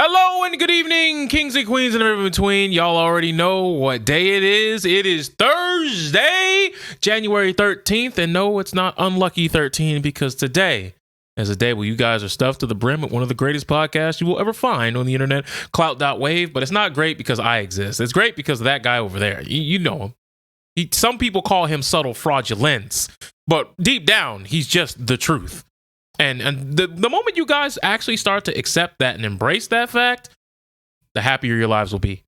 Hello and good evening, kings and queens and everyone in between. Y'all already know what day it is. It is Thursday, January 13th. And no, it's not unlucky 13 because today is a day where you guys are stuffed to the brim with one of the greatest podcasts you will ever find on the internet, Clout.WAV. But it's not great because I exist. It's great because of that guy over there. You know him. Some people call him subtle fraudulence, but deep down, he's just the truth. And the moment you guys actually start to accept that and embrace that fact, the happier your lives will be.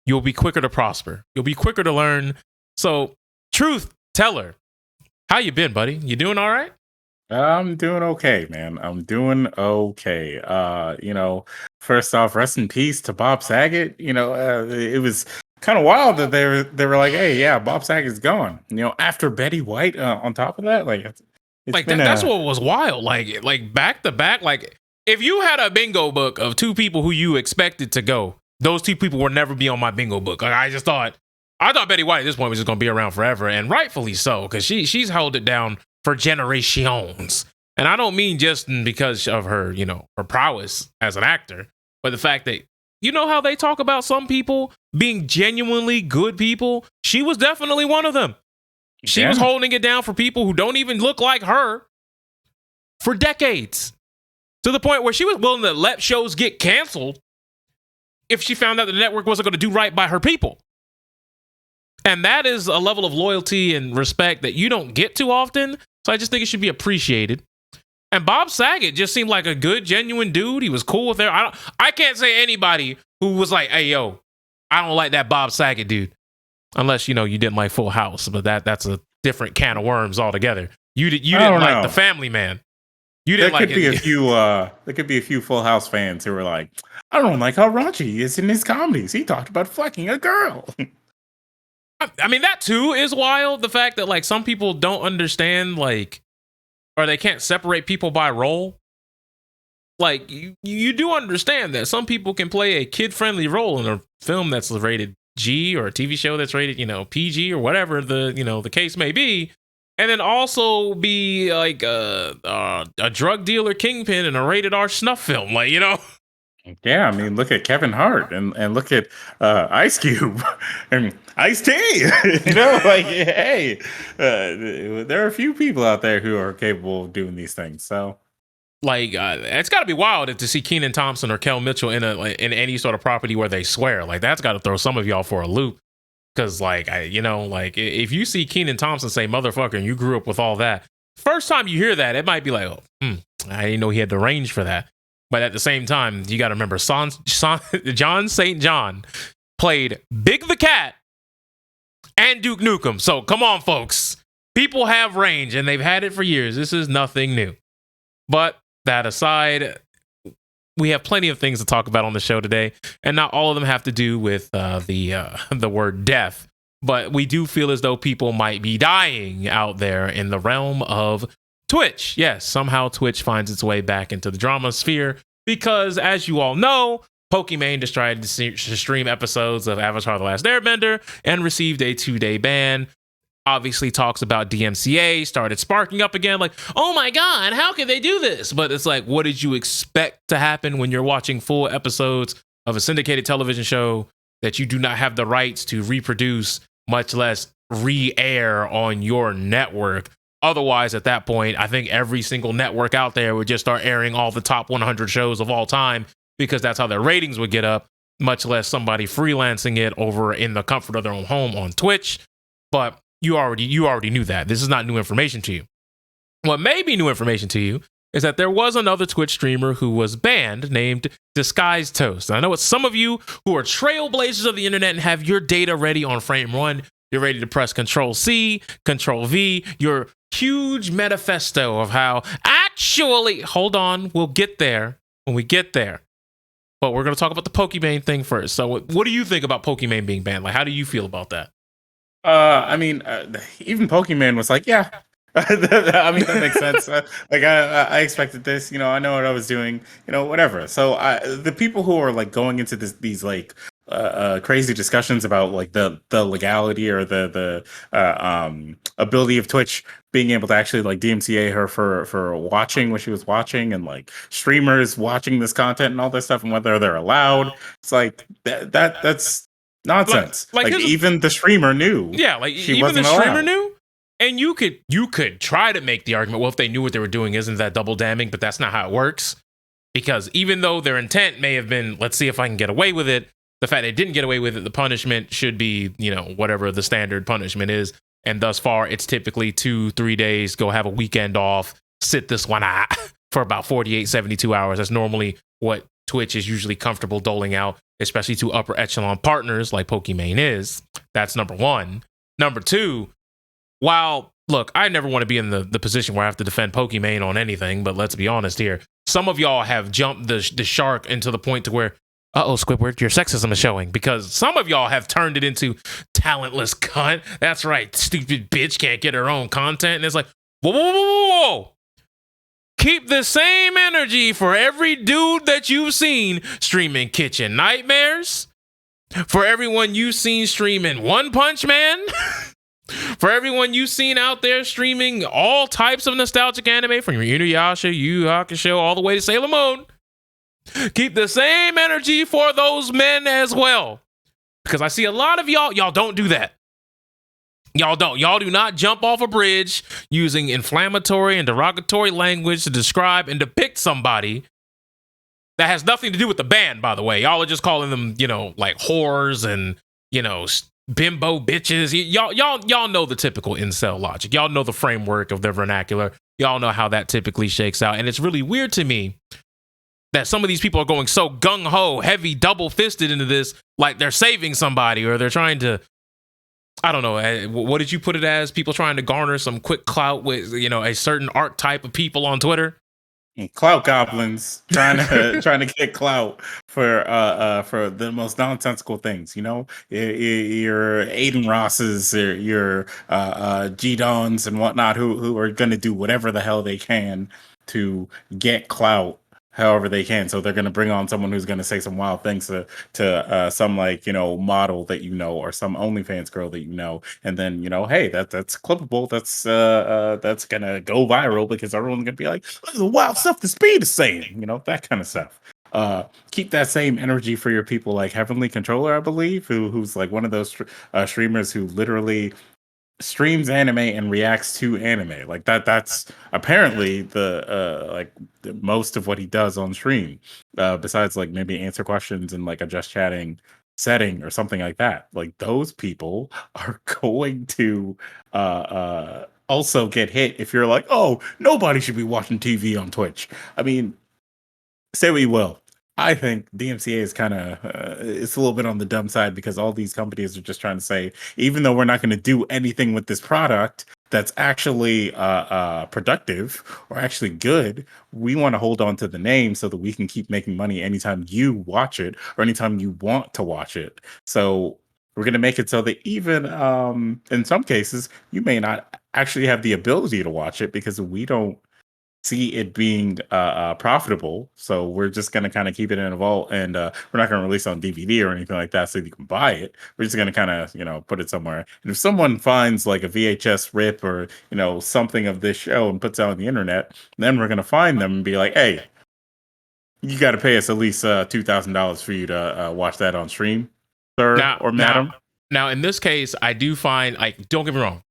You'll be quicker to prosper. You'll be quicker to learn. So, truth teller, how you been, buddy? You doing all right? I'm doing okay, man. I'm doing okay. First off, rest in peace to Bob Saget. It was kind of wild that they were like, "Hey, yeah, Bob Saget's gone." After Betty White. On top of that, That's what was wild. Like back to back. Like if you had a bingo book of two people who you expected to go, those two people would never be on my bingo book. Like I thought Betty White at this point was just gonna be around forever, and rightfully so, because she's held it down for generations. And I don't mean just because of her, her prowess as an actor, but the fact that how they talk about some people being genuinely good people. She was definitely one of them. She was holding it down for people who don't even look like her for decades, to the point where she was willing to let shows get canceled if she found out the network wasn't going to do right by her people. And that is a level of loyalty and respect that you don't get too often. So I just think it should be appreciated. And Bob Saget just seemed like a good, genuine dude. He was cool with her. I can't say anybody who was like, "Hey, yo, I don't like that Bob Saget dude." Unless, you didn't like Full House, but that's a different can of worms altogether. You didn't like The Family Man. You didn't like it. There could be a few Full House fans who were like, "I don't like how raunchy he is in his comedies. He talked about fucking a girl." I mean, that too is wild. The fact that some people don't understand, or they can't separate people by role. You do understand that some people can play a kid-friendly role in a film that's rated G, or a TV show that's rated, PG, or whatever the case may be, and then also be like a drug dealer kingpin in a rated R snuff film, Yeah, I mean, look at Kevin Hart and look at Ice Cube and Ice-T. Hey, there are a few people out there who are capable of doing these things. So, it's got to be wild to see Kenan Thompson or Kel Mitchell in any sort of property where they swear. That's got to throw some of y'all for a loop. Because, if you see Kenan Thompson say "motherfucker" and you grew up with all that, first time you hear that, it might be like, "Oh, I didn't know he had the range for that." But at the same time, you got to remember, John St. John played Big the Cat and Duke Nukem. So come on, folks. People have range, and they've had it for years. This is nothing new. But that aside, we have plenty of things to talk about on the show today, and not all of them have to do with the word death. But we do feel as though people might be dying out there in the realm of Twitch. Yes, somehow Twitch finds its way back into the drama sphere because, as you all know, Pokimane just tried to stream episodes of Avatar: The Last Airbender and received a 2-day ban. Obviously talks about DMCA, started sparking up again, like, "Oh my God, how could they do this?" But it's like, what did you expect to happen when you're watching full episodes of a syndicated television show that you do not have the rights to reproduce, much less re-air on your network? Otherwise, at that point, I think every single network out there would just start airing all the top 100 shows of all time because that's how their ratings would get up, much less somebody freelancing it over in the comfort of their own home on Twitch. But you already knew that. This is not new information to you. What may be new information to you is that there was another Twitch streamer who was banned named Disguised Toast. And I know it's some of you who are trailblazers of the internet and have your data ready on frame run. You're ready to press Control-C, Control-V, your huge manifesto of how actually, hold on, we'll get there when we get there. But we're going to talk about the Pokimane thing first. So what do you think about Pokimane being banned? How do you feel about that? Even Pokimane was like, "Yeah." I mean, that makes sense. I expected this. I know what I was doing. Whatever. So the people who are going into these crazy discussions about like the legality or the ability of Twitch being able to actually like DMCA her for watching what she was watching, and like streamers watching this content and all this stuff, and whether they're allowed. It's like that's nonsense. Like Like here's even the streamer knew. Yeah, like she even the wasn't streamer allowed. knew. And you could try to make the argument, well, if they knew what they were doing, isn't that double damning? But that's not how it works. Because even though their intent may have been, let's see if I can get away with it, the fact they didn't get away with it, the punishment should be, whatever the standard punishment is. And thus far, it's typically 2-3 days, go have a weekend off, sit this one out for about 48, 72 hours. That's normally what Twitch is usually comfortable doling out, especially to upper echelon partners like Pokimane is. That's number one. Number two, while, look, I never want to be in the position where I have to defend Pokimane on anything, but let's be honest here. Some of y'all have jumped the shark into the point to where, Squidward, your sexism is showing, because some of y'all have turned it into talentless cunt. That's right, stupid bitch can't get her own content. And it's like, whoa. Keep the same energy for every dude that you've seen streaming Kitchen Nightmares, for everyone you've seen streaming One Punch Man, for everyone you've seen out there streaming all types of nostalgic anime, from your Inuyasha, Yu Yu Hakusho, all the way to Sailor Moon. Keep the same energy for those men as well. Because I see a lot of y'all don't do that. Y'all do not jump off a bridge using inflammatory and derogatory language to describe and depict somebody that has nothing to do with the band, by the way. Y'all are just calling them, like whores and, bimbo bitches. Y'all know the typical incel logic. Y'all know the framework of their vernacular. Y'all know how that typically shakes out. And it's really weird to me that some of these people are going so gung-ho, heavy, double-fisted into this, like they're saving somebody, or they're trying to, I don't know, what did you put it as? People trying to garner some quick clout with, a certain archetype of people on Twitter? Clout goblins trying to get clout for the most nonsensical things, your Aiden Rosses, or your G Dons and whatnot, who are going to do whatever the hell they can to get clout however they can. So they're going to bring on someone who's going to say some wild things to some model that or some OnlyFans girl that and then hey, that's clippable, that's going to go viral because everyone's going to be like, look at the wild stuff the Speed is saying, that kind of stuff. Keep that same energy for your people like Heavenly Controller, I believe, who's like one of those streamers who literally streams anime and reacts to anime. Like that's apparently the most of what he does on stream, besides like maybe answer questions in like a just chatting setting or something like that. Like those people are going to also get hit if you're like, oh, nobody should be watching TV on Twitch. I mean, say what you will, I think DMCA is kind of it's a little bit on the dumb side, because all these companies are just trying to say, even though we're not going to do anything with this product that's actually productive or actually good, we want to hold on to the name so that we can keep making money anytime you watch it or anytime you want to watch it. So we're going to make it so that even in some cases, you may not actually have the ability to watch it because we don't see it being profitable. So we're just going to kind of keep it in a vault, and we're not going to release on DVD or anything like that so you can buy it. We're just going to kind of put it somewhere, and if someone finds like a VHS rip or something of this show and puts it on the internet, then we're going to find them and be like, hey, you got to pay us at least $2,000 for you to watch that on stream, sir or madam. Now in this case, I do find, like, don't get me wrong,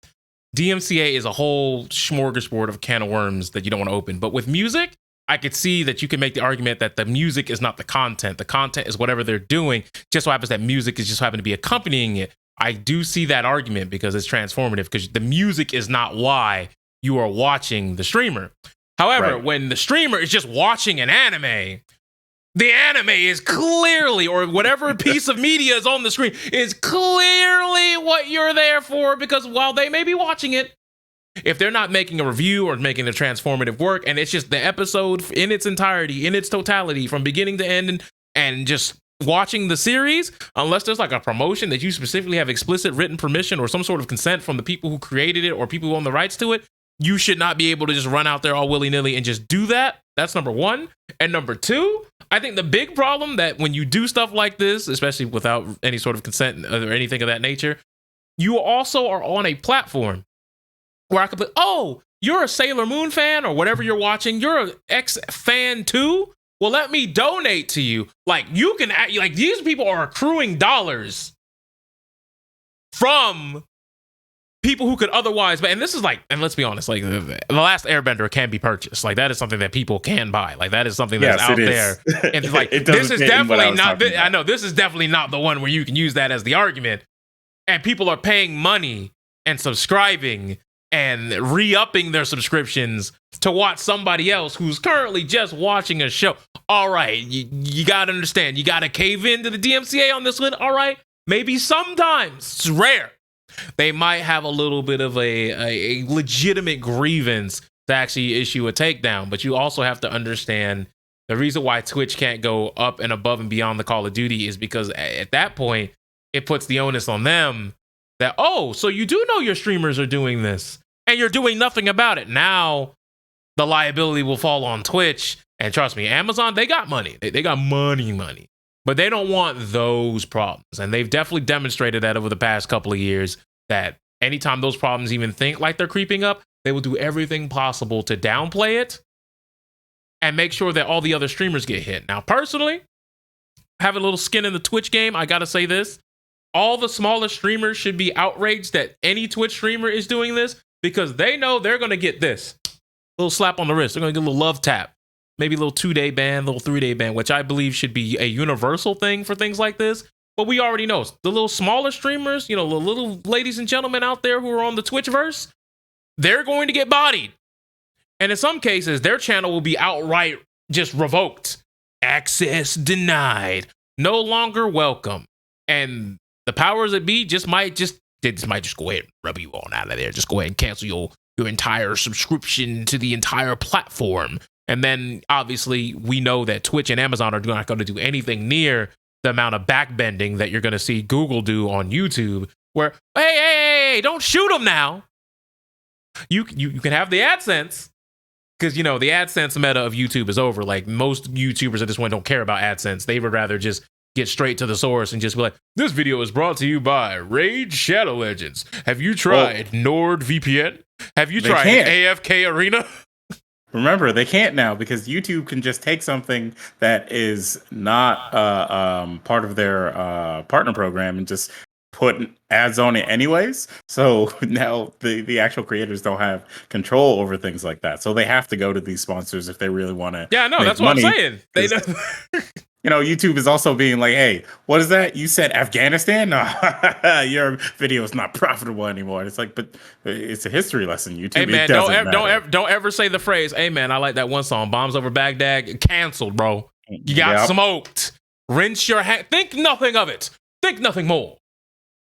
DMCA is a whole smorgasbord of can of worms that you don't want to open. But with music, I could see that you can make the argument that the music is not the content. The content is whatever they're doing. Just so happens that music is just happen to be accompanying it. I do see that argument because it's transformative, because the music is not why you are watching the streamer. However, when the streamer is just watching an anime, the anime is clearly, or whatever piece of media is on the screen, is clearly what you're there for, because while they may be watching it, if they're not making a review or making the transformative work, and it's just the episode in its entirety, in its totality, from beginning to end, and just watching the series, unless there's like a promotion that you specifically have explicit written permission or some sort of consent from the people who created it or people who own the rights to it, You should not be able to just run out there all willy-nilly and just do that. That's number one. And number two, I think the big problem that when you do stuff like this, especially without any sort of consent or anything of that nature, you also are on a platform where I could be, oh, you're a Sailor Moon fan or whatever you're watching. You're an ex-fan too. Well, let me donate to you. Like, you can, like, these people are accruing dollars from people who could otherwise, and this is like, and let's be honest, like the Last Airbender can be purchased. Like, that is something that people can buy. Like, that is something that's out there. And like, this is definitely not, I know this is definitely not the one where you can use that as the argument. And people are paying money and subscribing and re-upping their subscriptions to watch somebody else who's currently just watching a show. All right, you got to understand, you got to cave into the DMCA on this one. All right, maybe sometimes, it's rare, they might have a little bit of a legitimate grievance to actually issue a takedown. But you also have to understand the reason why Twitch can't go up and above and beyond the Call of Duty is because at that point, it puts the onus on them that, oh, so you do know your streamers are doing this and you're doing nothing about it. Now the liability will fall on Twitch. And trust me, Amazon, they got money. They got money. But they don't want those problems. And they've definitely demonstrated that over the past couple of years, that anytime those problems even think like they're creeping up, they will do everything possible to downplay it and make sure that all the other streamers get hit. Now, personally, having a little skin in the Twitch game, I got to say this. All the smaller streamers should be outraged that any Twitch streamer is doing this because they know they're going to get this little slap on the wrist. They're going to get a little love tap. Maybe a little 2-day ban, little 3-day ban, which I believe should be a universal thing for things like this. But we already know the little smaller streamers, you know, the little ladies and gentlemen out there who are on the Twitchverse, they're going to get bodied. And in some cases, their channel will be outright just revoked. Access denied. No longer welcome. And the powers that be might just go ahead and rub you on out of there. Just go ahead and cancel your entire subscription to the entire platform. And then, obviously, we know that Twitch and Amazon are not going to do anything near the amount of backbending that you're going to see Google do on YouTube, where, hey, don't shoot them now. You can have the AdSense, because, you know, the AdSense meta of YouTube is over. Like, most YouTubers at this point don't care about AdSense. They would rather just get straight to the source and just be like, this video is brought to you by Raid Shadow Legends. Have you tried NordVPN? Have you tried AFK Arena? Remember, they can't now because YouTube can just take something that is not part of their partner program and just put ads on it anyways. So now the actual creators don't have control over things like that. So they have to go to these sponsors if they really want to. Yeah, no, that's what I'm saying. They know. You know, YouTube is also being like, hey, what is that? You said Afghanistan? No, your video is not profitable anymore. And it's like, but it's a history lesson, YouTube. Hey, man, don't ever say the phrase, hey, man, I like that one song, Bombs Over Baghdad. Canceled, bro. You got smoked. Rinse your hand. Think nothing of it. Think nothing more.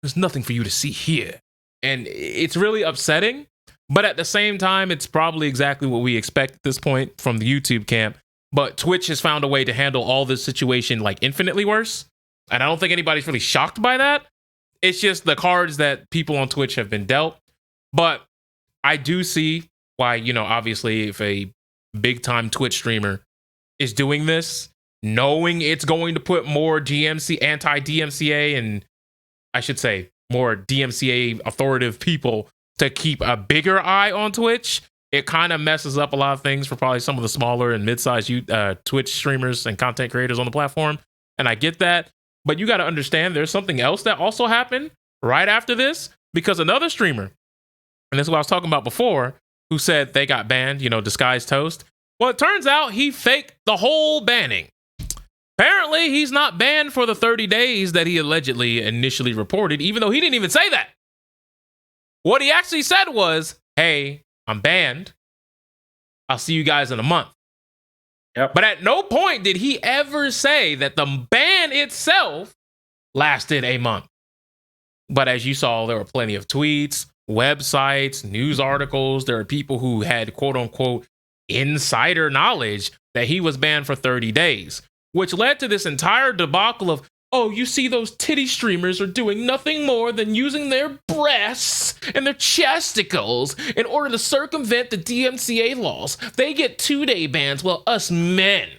There's nothing for you to see here. And it's really upsetting. But at the same time, it's probably exactly what we expect at this point from the YouTube camp. But Twitch has found a way to handle all this situation like infinitely worse. And I don't think anybody's really shocked by that. It's just the cards that people on Twitch have been dealt. But I do see why, you know, obviously if a big time Twitch streamer is doing this, knowing it's going to put more anti-DMCA and I should say more DMCA authoritative people to keep a bigger eye on Twitch, it kind of messes up a lot of things for probably some of the smaller and mid-sized Twitch streamers and content creators on the platform. And I get that. But you got to understand there's something else that also happened right after this, because another streamer, and this is what I was talking about before, who said they got banned, you know, disguised toast. Well, it turns out he faked the whole banning. Apparently, he's not banned for the 30 days that he allegedly initially reported, even though he didn't even say that. What he actually said was, hey, I'm banned. I'll see you guys in a month. Yep. But at no point did he ever say that the ban itself lasted a month. But as you saw, there were plenty of tweets, websites, news articles. There are people who had quote unquote insider knowledge that he was banned for 30 days, which led to this entire debacle of, oh, you see those titty streamers are doing nothing more than using their breasts and their chesticles in order to circumvent the DMCA laws. They get 2-day bans, while us men,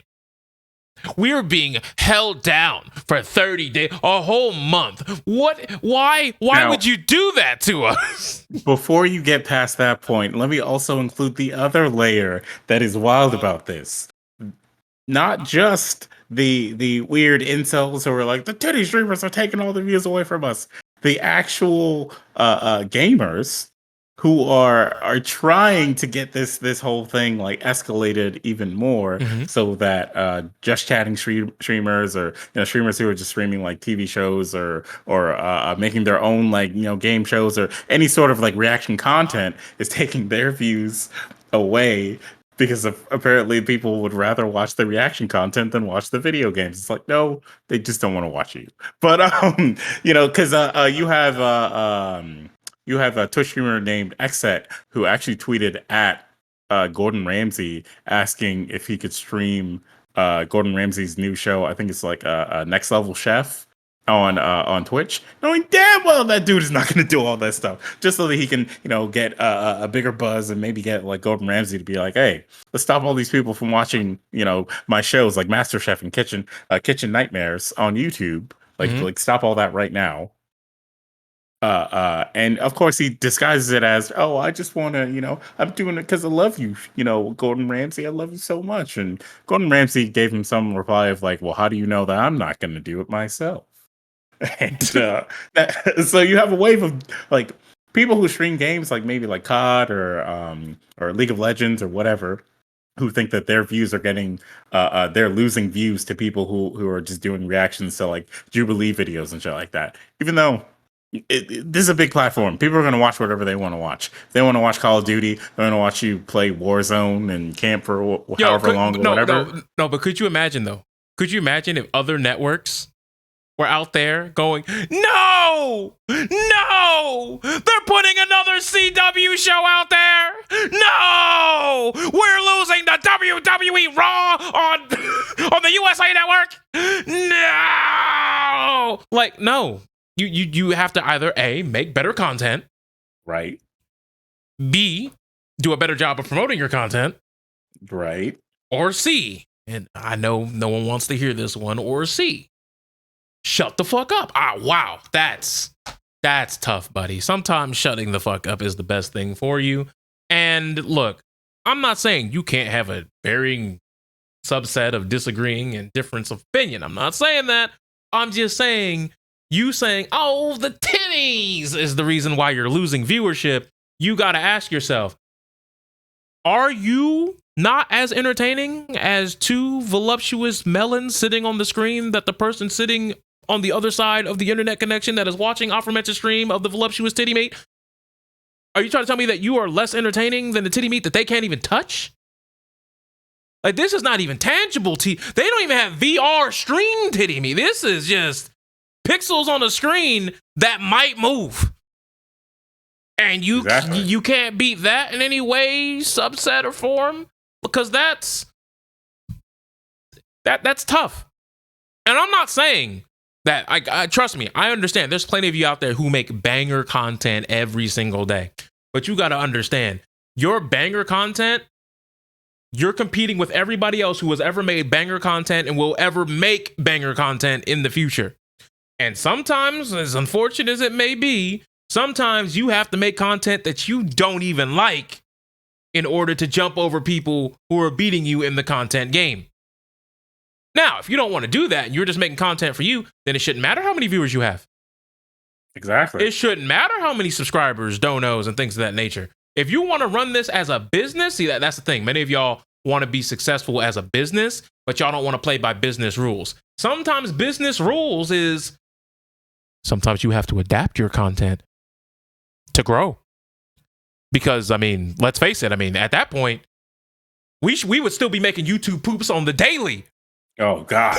we're being held down for 30 days, a whole month. What? Why Now, would you do that to us? before you get past that point, let me also include the other layer that is wild about this. Not just the weird incels who are like, the titty streamers are taking all the views away from us. The actual gamers who are trying to get this whole thing like escalated even more, so that just chatting streamers, or streamers who are just streaming like TV shows, or making their own like game shows or any sort of like reaction content, is taking their views away, because apparently people would rather watch the reaction content than watch the video games. It's like, no, they just don't want to watch you. But because you have a Twitch streamer named Xset who actually tweeted at Gordon Ramsay asking if he could stream Gordon Ramsay's new show. I think it's like Next Level Chef on Twitch, knowing damn well that dude is not going to do all that stuff, just so that he can get a bigger buzz, and maybe get like Gordon Ramsay to be like, hey, let's stop all these people from watching my shows like MasterChef and Kitchen Nightmares on YouTube. Like stop all that right now. And of course he disguises it as, oh, I just want to, I'm doing it because I love you, Gordon Ramsay, I love you so much. And Gordon Ramsay gave him some reply of like, well, how do you know that I'm not going to do it myself? And so you have a wave of like people who stream games like maybe like COD or League of Legends or whatever, who think that their views are getting they're losing views to people who are just doing reactions to like Jubilee videos and shit like that. Even though this is a big platform, people are going to watch whatever they want to watch. If they want to watch Call of Duty, they're going to watch you play Warzone and camp for however long or whatever. No, but could you imagine though? Could you imagine if other networks were out there going, no, they're putting another CW show out there. No, we're losing the WWE Raw on the USA Network. No, like, no, you have to either A, make better content, right? B, do a better job of promoting your content, right? Or C, and I know no one wants to hear this one, or C, shut the fuck up. Wow, that's tough, buddy. Sometimes shutting the fuck up is the best thing for you. And look, I'm not saying you can't have a varying subset of disagreeing and difference of opinion. I'm not saying that. I'm just saying, you saying, oh, the titties is the reason why you're losing viewership. You got to ask yourself, are you not as entertaining as two voluptuous melons sitting on the screen that the person sitting on the other side of the internet connection that is watching aforementioned stream of the voluptuous titty meat? Are you trying to tell me that you are less entertaining than the titty meat that they can't even touch? Like, this is not even tangible. They don't even have VR stream titty meat. This is just pixels on a screen that might move. And you can't beat that in any way, subset or form, because that's tough. And I'm not saying that, I trust me, I understand there's plenty of you out there who make banger content every single day. But you got to understand, your banger content, you're competing with everybody else who has ever made banger content and will ever make banger content in the future. And sometimes, as unfortunate as it may be, sometimes you have to make content that you don't even like in order to jump over people who are beating you in the content game. Now, if you don't want to do that and you're just making content for you, then it shouldn't matter how many viewers you have. Exactly. It shouldn't matter how many subscribers, donos, and things of that nature. If you want to run this as a business, see, that's the thing. Many of y'all want to be successful as a business, but y'all don't want to play by business rules. Sometimes business rules is sometimes you have to adapt your content to grow. Because, I mean, let's face it. I mean, at that point, we would still be making YouTube poops on the daily. Oh, God.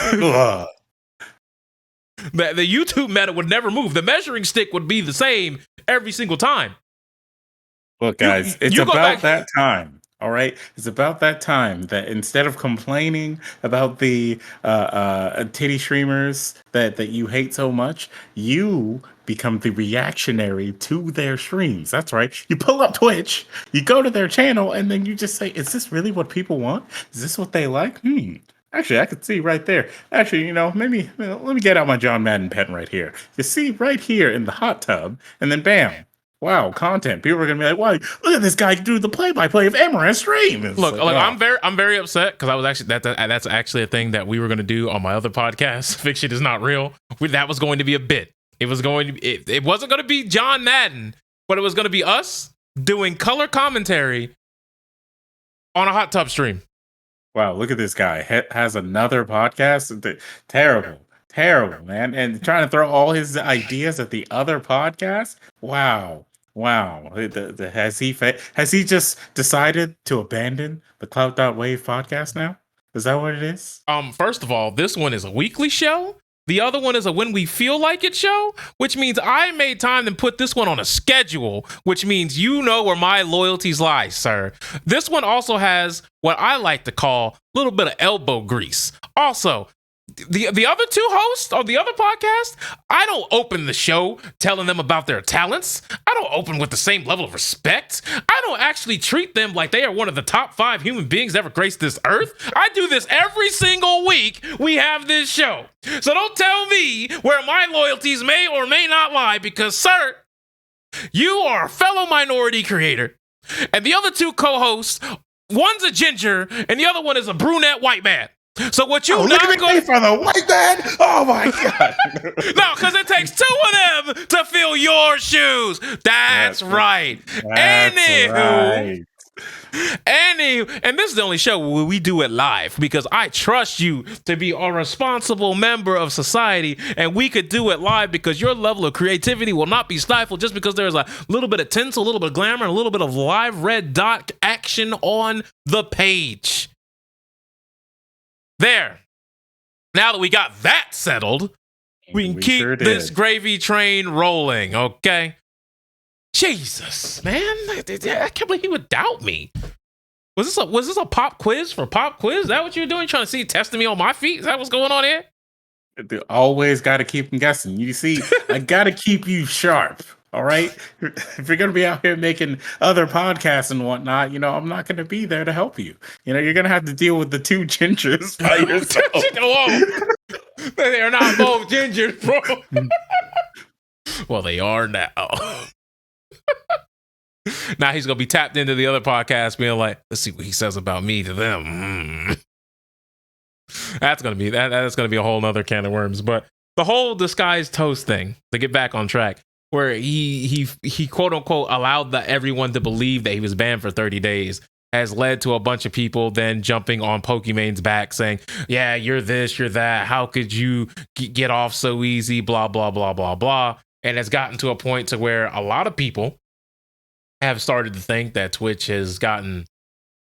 The YouTube meta would never move. The measuring stick would be the same every single time. Look, guys, it's about that time. All right, it's about that time that instead of complaining about the titty streamers that you hate so much, you become the reactionary to their streams. That's right. You pull up Twitch, you go to their channel, and then you just say, "Is this really what people want? Is this what they like?" Actually, I could see right there. Actually, maybe let me get out my John Madden pen right here. You see right here in the hot tub, and then bam. Wow, content. People are gonna be like, "Why? Look at this guy do the play-by-play of Amaranth's stream." It's Look, like, oh. I'm very upset because I was actually that's actually a thing that we were going to do on my other podcast. Fiction is not real. That was going to be a bit. It was going to it wasn't going to be John Madden, but it was going to be us doing color commentary on a hot tub stream. Wow, look at this guy. Has another podcast. Terrible, terrible, man. And trying to throw all his ideas at the other podcast. Wow, wow. Has he just decided to abandon the Clout.WAV podcast now? Is that what it is? First of all, this one is a weekly show. The other one is a when we feel like it show, which means I made time to put this one on a schedule, which means you know where my loyalties lie, sir. This one also has what I like to call a little bit of elbow grease. Also, the other two hosts on the other podcast, I don't open the show telling them about their talents. I don't open with the same level of respect. I don't actually treat them like they are one of the top 5 human beings that ever graced this earth. I do this every single week we have this show. So don't tell me where my loyalties may or may not lie, because, sir, you are a fellow minority creator. And the other two co-hosts, one's a ginger and the other one is a brunette white man. So what you not going for the white man? Oh my god! No, because it takes 2 of them to fill your shoes. That's right. Anywho, and this is the only show where we do it live because I trust you to be a responsible member of society, and we could do it live because your level of creativity will not be stifled just because there's a little bit of tinsel, a little bit of glamour, and a little bit of live red dot action on the page. There. Now that we got that settled, we can keep this gravy train rolling, okay? Jesus, man. I can't believe he would doubt me. Was this a pop quiz for pop quiz? Is that what you're doing? Trying to testing me on my feet? Is that what's going on here? They always got to keep them guessing. You see, I got to keep you sharp. All right. If you're going to be out here making other podcasts and whatnot, I'm not going to be there to help you. You're going to have to deal with the 2 gingers by yourself. Whoa. They are not both gingers, bro. Well, they are now. Now he's going to be tapped into the other podcast being like, let's see what he says about me to them. That's going to be that's going to be a whole nother can of worms. But the whole disguised toast thing, to get back on track, where he quote unquote allowed everyone to believe that he was banned for 30 days, has led to a bunch of people then jumping on Pokimane's back saying, yeah, you're this, you're that. How could you get off so easy? Blah, blah, blah, blah, blah. And it's gotten to a point to where a lot of people have started to think that Twitch has gotten,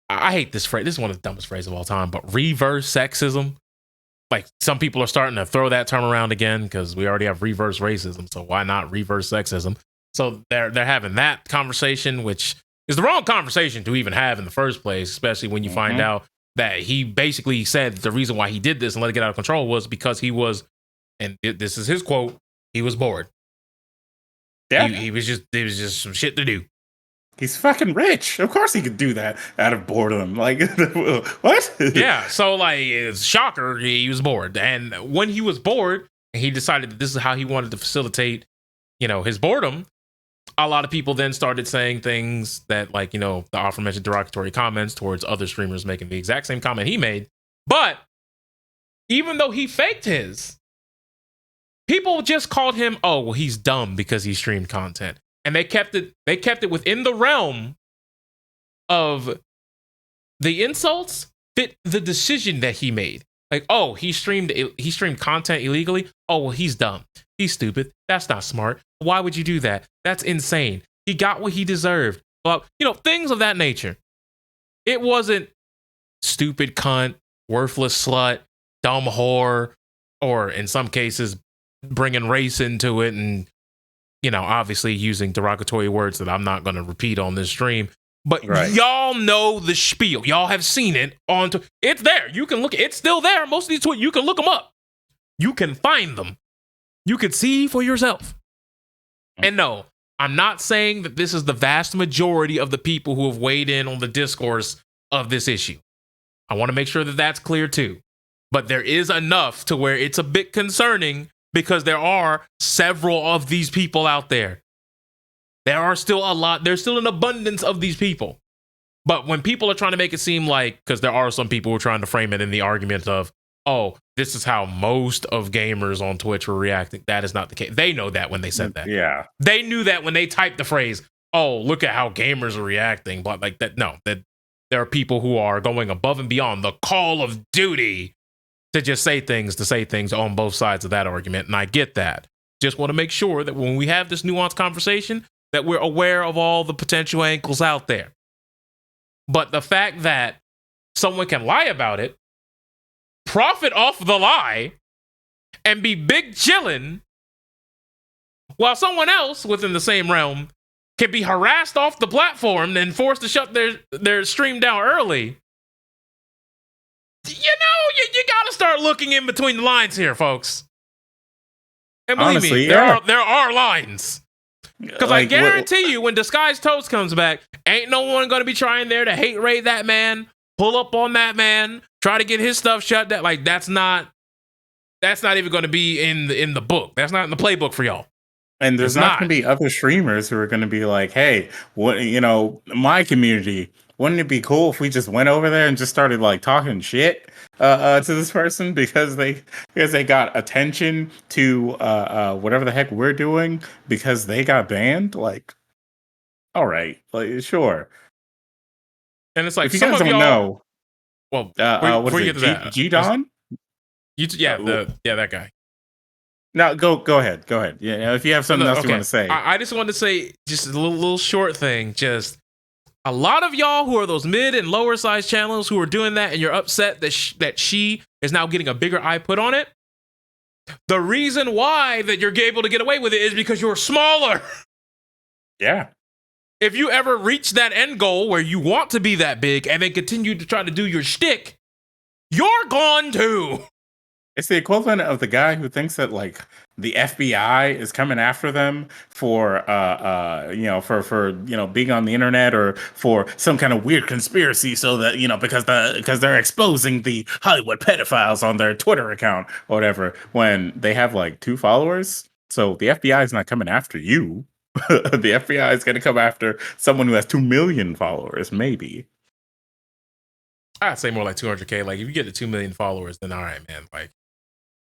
I hate this phrase. This is one of the dumbest phrases of all time, but reverse sexism. Like, some people are starting to throw that term around again because we already have reverse racism. So why not reverse sexism? So they're having that conversation, which is the wrong conversation to even have in the first place, especially when you find out that he basically said the reason why he did this and let it get out of control was because he was, and this is his quote, he was bored. Yeah. It was just some shit to do. He's fucking rich. Of course he could do that out of boredom. Like, what? Yeah. So, like, it's shocker. He was bored. And when he was bored, he decided that this is how he wanted to facilitate, his boredom. A lot of people then started saying things that, like, the aforementioned derogatory comments towards other streamers making the exact same comment he made. But even though he faked his, people just called him, oh, well, he's dumb because he streamed content. And they kept it within the realm of the insults fit the decision that he made. Like, oh, he streamed content illegally. Oh, well, he's dumb. He's stupid. That's not smart. Why would you do that? That's insane. He got what he deserved. Well, things of that nature. It wasn't stupid cunt, worthless slut, dumb whore, or in some cases, bringing race into it and, obviously using derogatory words that I'm not going to repeat on this stream. But y'all know the spiel. Y'all have seen it it's there. You can look. It's still there. Most of these tweets, you can look them up. You can find them. You can see for yourself. And no, I'm not saying that this is the vast majority of the people who have weighed in on the discourse of this issue. I want to make sure that that's clear too. But there is enough to where it's a bit concerning because there are several of these people out there. There are still a lot. There's still an abundance of these people. But when people are trying to make it seem like, because there are some people who are trying to frame it in the argument of, oh, this is how most of gamers on Twitch were reacting. That is not the case. They know that when they said that. Yeah. They knew that when they typed the phrase, oh, look at how gamers are reacting. But like that, no, that there are people who are going above and beyond the call of duty to just say things on both sides of that argument. And I get that. Just want to make sure that when we have this nuanced conversation, that we're aware of all the potential ankles out there. But the fact that someone can lie about it, profit off the lie, and be big chillin', while someone else within the same realm can be harassed off the platform and forced to shut their stream down early, you gotta start looking in between the lines here, folks. And believe Honestly, me, there are lines. Because I guarantee you, when Disguised Toast comes back, ain't no one going to be trying there to hate raid that man, pull up on that man, try to get his stuff shut down. Like, that's not even going to be in the book. That's not in the playbook for y'all. And there's not going to be other streamers who are going to be like, hey, what, my community, wouldn't it be cool if we just went over there and just started like talking shit to this person because they got attention to whatever the heck we're doing because they got banned? Like, all right, like sure. And it's like, if you guys don't know, well, what is it, G-Don? That guy. No, go ahead. Yeah, if you have something else you want to say. I just wanted to say just a little short thing. Just a lot of y'all who are those mid and lower size channels who are doing that, and you're upset that she is now getting a bigger eye put on it. The reason why that you're able to get away with it is because you're smaller. Yeah. If you ever reach that end goal where you want to be that big and then continue to try to do your shtick, you're gone too. It's the equivalent of the guy who thinks that like the FBI is coming after them for being on the internet or for some kind of weird conspiracy, so that because they're exposing the Hollywood pedophiles on their Twitter account or whatever, when they have like 2 followers. So the FBI is not coming after you. The FBI is going to come after someone who has 2 million followers, maybe. I'd say more like 200K. Like if you get to 2 million followers, then all right, man. Like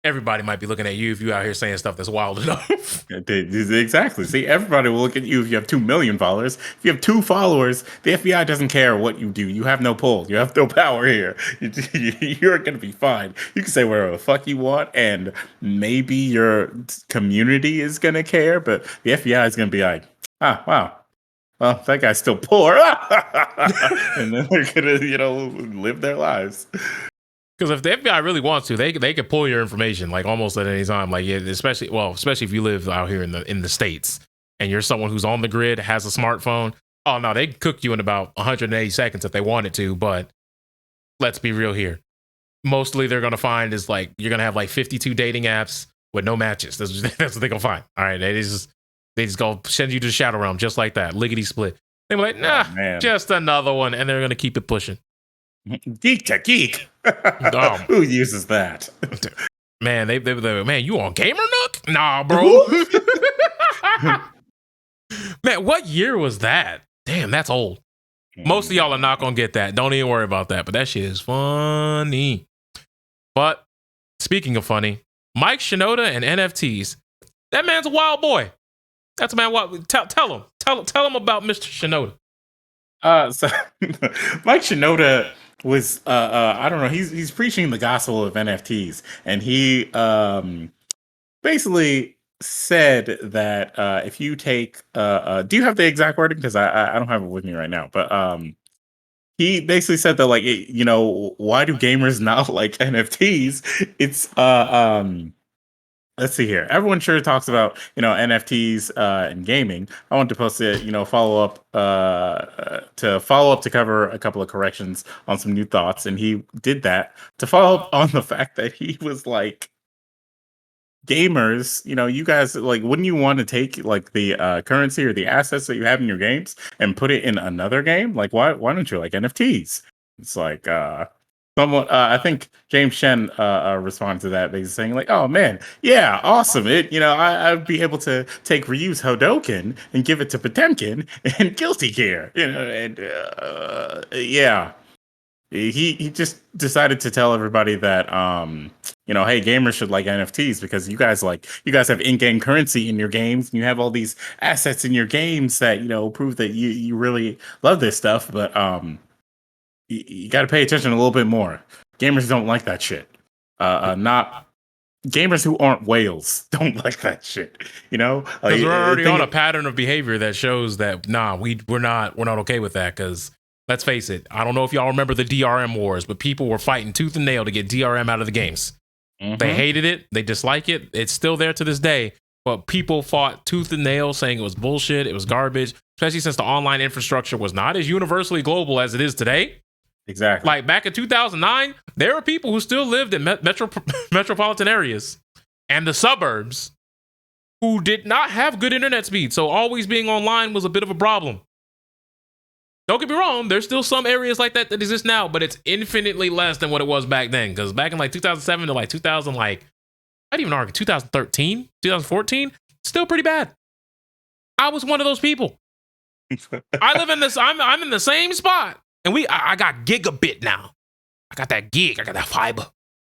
everybody might be looking at you if you out here saying stuff that's wild enough. Exactly. See, everybody will look at you if you have 2 million followers. If you have 2 followers, the FBI doesn't care what you do. You have no pull. You have no power here. You're going to be fine. You can say whatever the fuck you want, and maybe your community is going to care, but the FBI is going to be like, wow. Well, that guy's still poor. And then they're going to, live their lives. Because if the FBI really wants to, they could pull your information like almost at any time. Like especially if you live out here in the States and you're someone who's on the grid, has a smartphone. Oh no, they can cook you in about 180 seconds if they wanted to. But let's be real here. Mostly they're gonna find is like you're gonna have like 52 dating apps with no matches. That's what they're gonna find. All right, they just go send you to the shadow realm just like that, lickety split. They're like, nah, just another one, and they're gonna keep it pushing. Geek to geek. Who uses that? Man, they man, you on Gamer Nook? Nah, bro. Man, what year was that? Damn, that's old. Most of y'all are not gonna get that. Don't even worry about that. But that shit is funny. But speaking of funny, Mike Shinoda and NFTs. That man's a wild boy. That's a man. What? Tell him about Mr. Shinoda. So Mike Shinoda was I don't know, he's preaching the gospel of NFTs, and he basically said that if you take do you have the exact wording, because I don't have it with me right now, but he basically said that, like, why do gamers not like NFTs? It's let's see here. Everyone sure talks about NFTs and gaming. I want to post it. Follow up to cover a couple of corrections on some new thoughts, and he did that to follow up on the fact that he was like, gamers, you guys, like, wouldn't you want to take like the currency or the assets that you have in your games and put it in another game? Like, why don't you like NFTs? It's like somewhat. I think James Shen responded to that by saying like, "Oh man, yeah, awesome! I'd be able to take Ryu's Hodoken and give it to Potemkin and Guilty Gear, and yeah." He just decided to tell everybody that hey, gamers should like NFTs because you guys have in-game currency in your games and you have all these assets in your games that prove that you really love this stuff, but you got to pay attention a little bit more. Gamers don't like that shit. Not gamers who aren't whales don't like that shit. Because we're already on a pattern of behavior that shows that we're not okay with that. Because let's face it, I don't know if y'all remember the DRM wars, but people were fighting tooth and nail to get DRM out of the games. Mm-hmm. They hated it. They dislike it. It's still there to this day. But people fought tooth and nail saying it was bullshit. It was garbage, especially since the online infrastructure was not as universally global as it is today. Exactly. Like back in 2009, there were people who still lived in metropolitan areas and the suburbs who did not have good internet speed. So always being online was a bit of a problem. Don't get me wrong, there's still some areas like that exist now, but it's infinitely less than what it was back then. Because back in like 2007 to like 2000, like, I'd even argue 2013, 2014, still pretty bad. I was one of those people. I live in this, I'm in the same spot. And I got gigabit now. I got that gig. I got that fiber.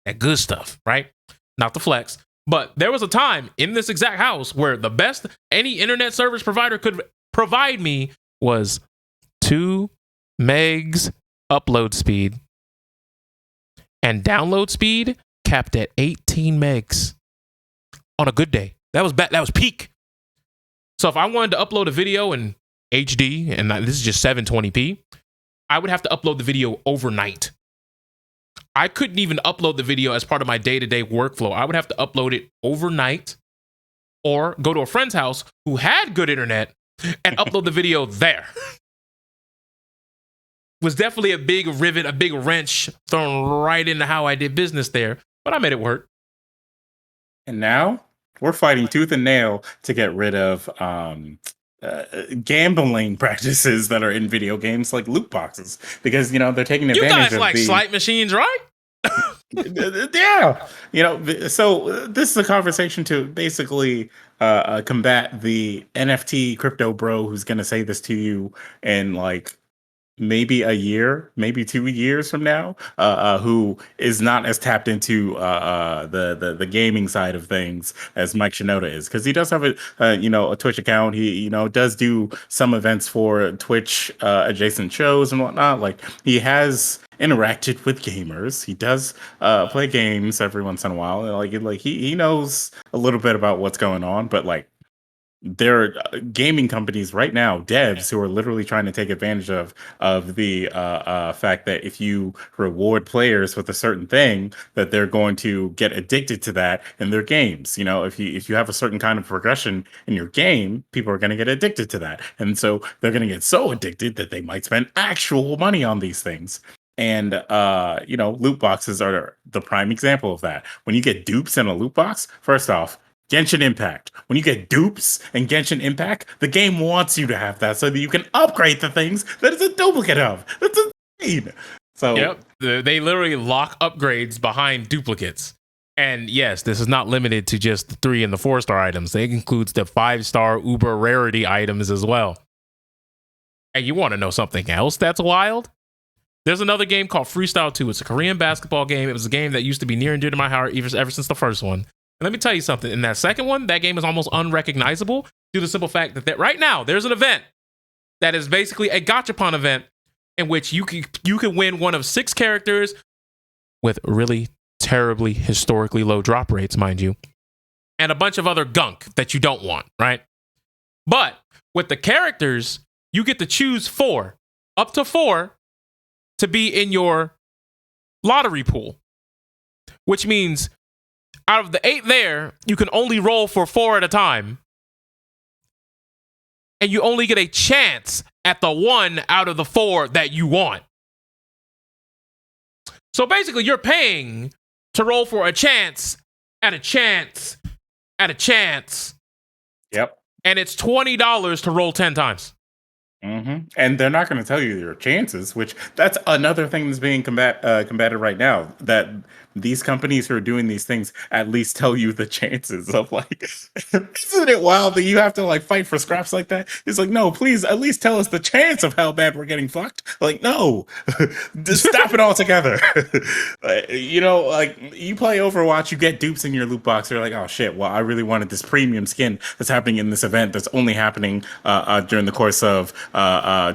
That good stuff, right? Not the flex. But there was a time in this exact house where the best any internet service provider could provide me was 2 megs upload speed and download speed capped at 18 megs on a good day. That was peak. So if I wanted to upload a video in HD, and this is just 720p, I would have to upload the video overnight. I couldn't even upload the video as part of my day-to-day workflow. I would have to upload it overnight or go to a friend's house who had good internet and upload the video there. Was definitely a big rivet, a big wrench thrown right into how I did business there, but I made it work. And now we're fighting tooth and nail to get rid of gambling practices that are in video games, like loot boxes, because they're taking advantage of. You guys like slot machines, right? Yeah, so this is a conversation to basically combat the NFT crypto bro who's going to say this to you in like maybe a year, maybe 2 years from now, who is not as tapped into the gaming side of things as Mike Shinoda is, because he does have a Twitch account. He does do some events for Twitch adjacent shows and whatnot. Like, he has interacted with gamers. He does play games every once in a while. Like he knows a little bit about what's going on, but like, there are gaming companies right now, devs, who are literally trying to take advantage of the fact that if you reward players with a certain thing, that they're going to get addicted to that in their games. If you have a certain kind of progression in your game, people are going to get addicted to that, and so they're going to get so addicted that they might spend actual money on these things. And loot boxes are the prime example of that. When you get dupes in a loot box, first off, Genshin Impact. When you get dupes in Genshin Impact, the game wants you to have that so that you can upgrade the things that it's a duplicate of. That's insane. So, yep, they literally lock upgrades behind duplicates. And yes, this is not limited to just the 3 and the 4-star items. It includes the 5-star uber rarity items as well. And you want to know something else that's wild? There's another game called Freestyle 2. It's a Korean basketball game. It was a game that used to be near and dear to my heart ever since the first one. And let me tell you something. In that second one, that game is almost unrecognizable due to the simple fact that right now there's an event that is basically a gachapon event in which you can win one of 6 characters with really terribly historically low drop rates, mind you, and a bunch of other gunk that you don't want, right? But with the characters, you get to choose 4, up to 4, to be in your lottery pool, which means Out of the 8 there, you can only roll for 4 at a time. And you only get a chance at the 1 out of the 4 that you want. So basically, you're paying to roll for a chance at a chance at a chance. Yep. And it's $20 to roll 10 times. Mm-hmm. And they're not going to tell you your chances, which that's another thing that's being combated right now. That these companies who are doing these things at least tell you the chances of like, isn't it wild that you have to like fight for scraps like that? It's like, no, please at least tell us the chance of how bad we're getting fucked. Like, no, just stop it all together. You know, like you play Overwatch, you get dupes in your loot box. You're like, oh shit, well, I really wanted this premium skin that's happening in this event that's only happening during the course of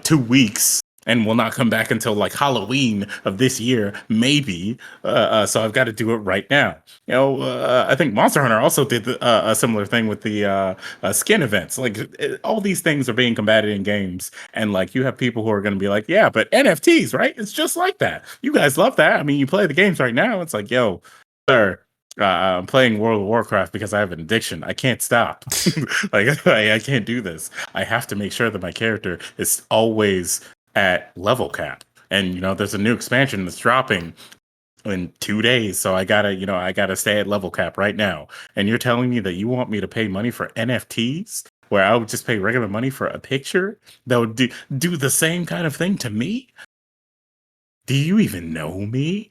2 weeks and will not come back until like Halloween of this year, maybe. So I've got to do it right now. You know, I think Monster Hunter also did a similar thing with the skin events. Like all these things are being combated in games, and like you have people who are going to be like, yeah, but NFTs, right? It's just like that. You guys love that. I mean, you play the games right now. It's like, yo, sir. I'm playing World of Warcraft because I have an addiction. I can't stop. Like I can't do this. I have to make sure that my character is always at level cap. And you know, there's a new expansion that's dropping in 2 days, so I gotta stay at level cap right now. And you're telling me that you want me to pay money for NFTs, where I would just pay regular money for a picture that would do the same kind of thing to me? Do you even know me?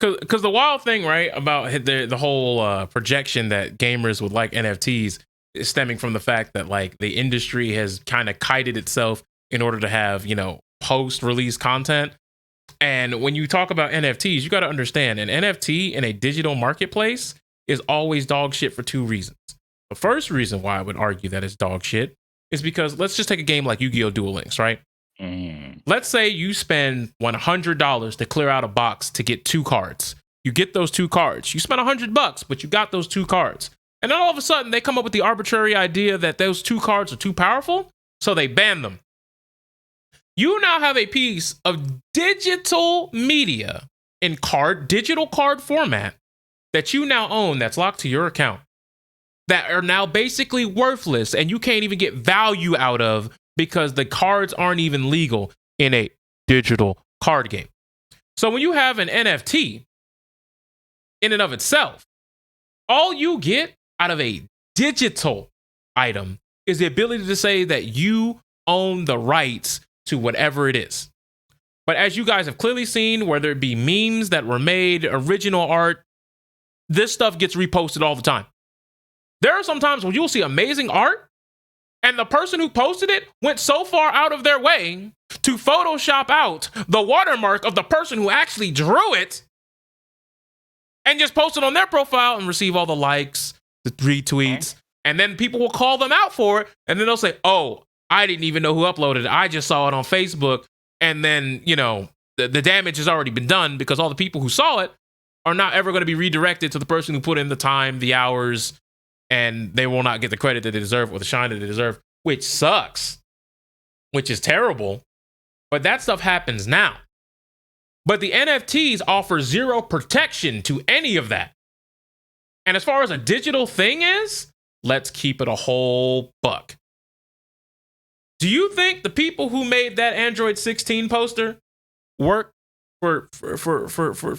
Because the wild thing, right, about the whole projection that gamers would like NFTs is stemming from the fact that like the industry has kind of kited itself in order to have, you know, post-release content. And when you talk about NFTs, you got to understand an NFT in a digital marketplace is always dog shit for 2 reasons. The first reason why I would argue that it's dog shit is because let's just take a game like Yu-Gi-Oh! Duel Links, right? Let's say you spend $100 to clear out a box to get 2 cards. You get those 2 cards. You spent $100, but you got those 2 cards. And then all of a sudden they come up with the arbitrary idea that those 2 cards are too powerful, so they ban them. You now have a piece of digital media in digital card format that you now own that's locked to your account that are now basically worthless and you can't even get value out of because the cards aren't even legal in a digital card game. So when you have an NFT in and of itself, all you get out of a digital item is the ability to say that you own the rights to whatever it is. But as you guys have clearly seen, whether it be memes that were made, original art, this stuff gets reposted all the time. There are some times when you'll see amazing art and the person who posted it went so far out of their way to Photoshop out the watermark of the person who actually drew it and just post it on their profile and receive all the likes, the retweets, and then people will call them out for it. And then they'll say, oh, I didn't even know who uploaded it. I just saw it on Facebook. And then, you know, the damage has already been done because all the people who saw it are not ever going to be redirected to the person who put in the time, the hours, and they will not get the credit that they deserve or the shine that they deserve, which sucks, which is terrible. But that stuff happens now. But the NFTs offer zero protection to any of that. And as far as a digital thing is, let's keep it a whole buck. Do you think the people who made that Android 16 poster work for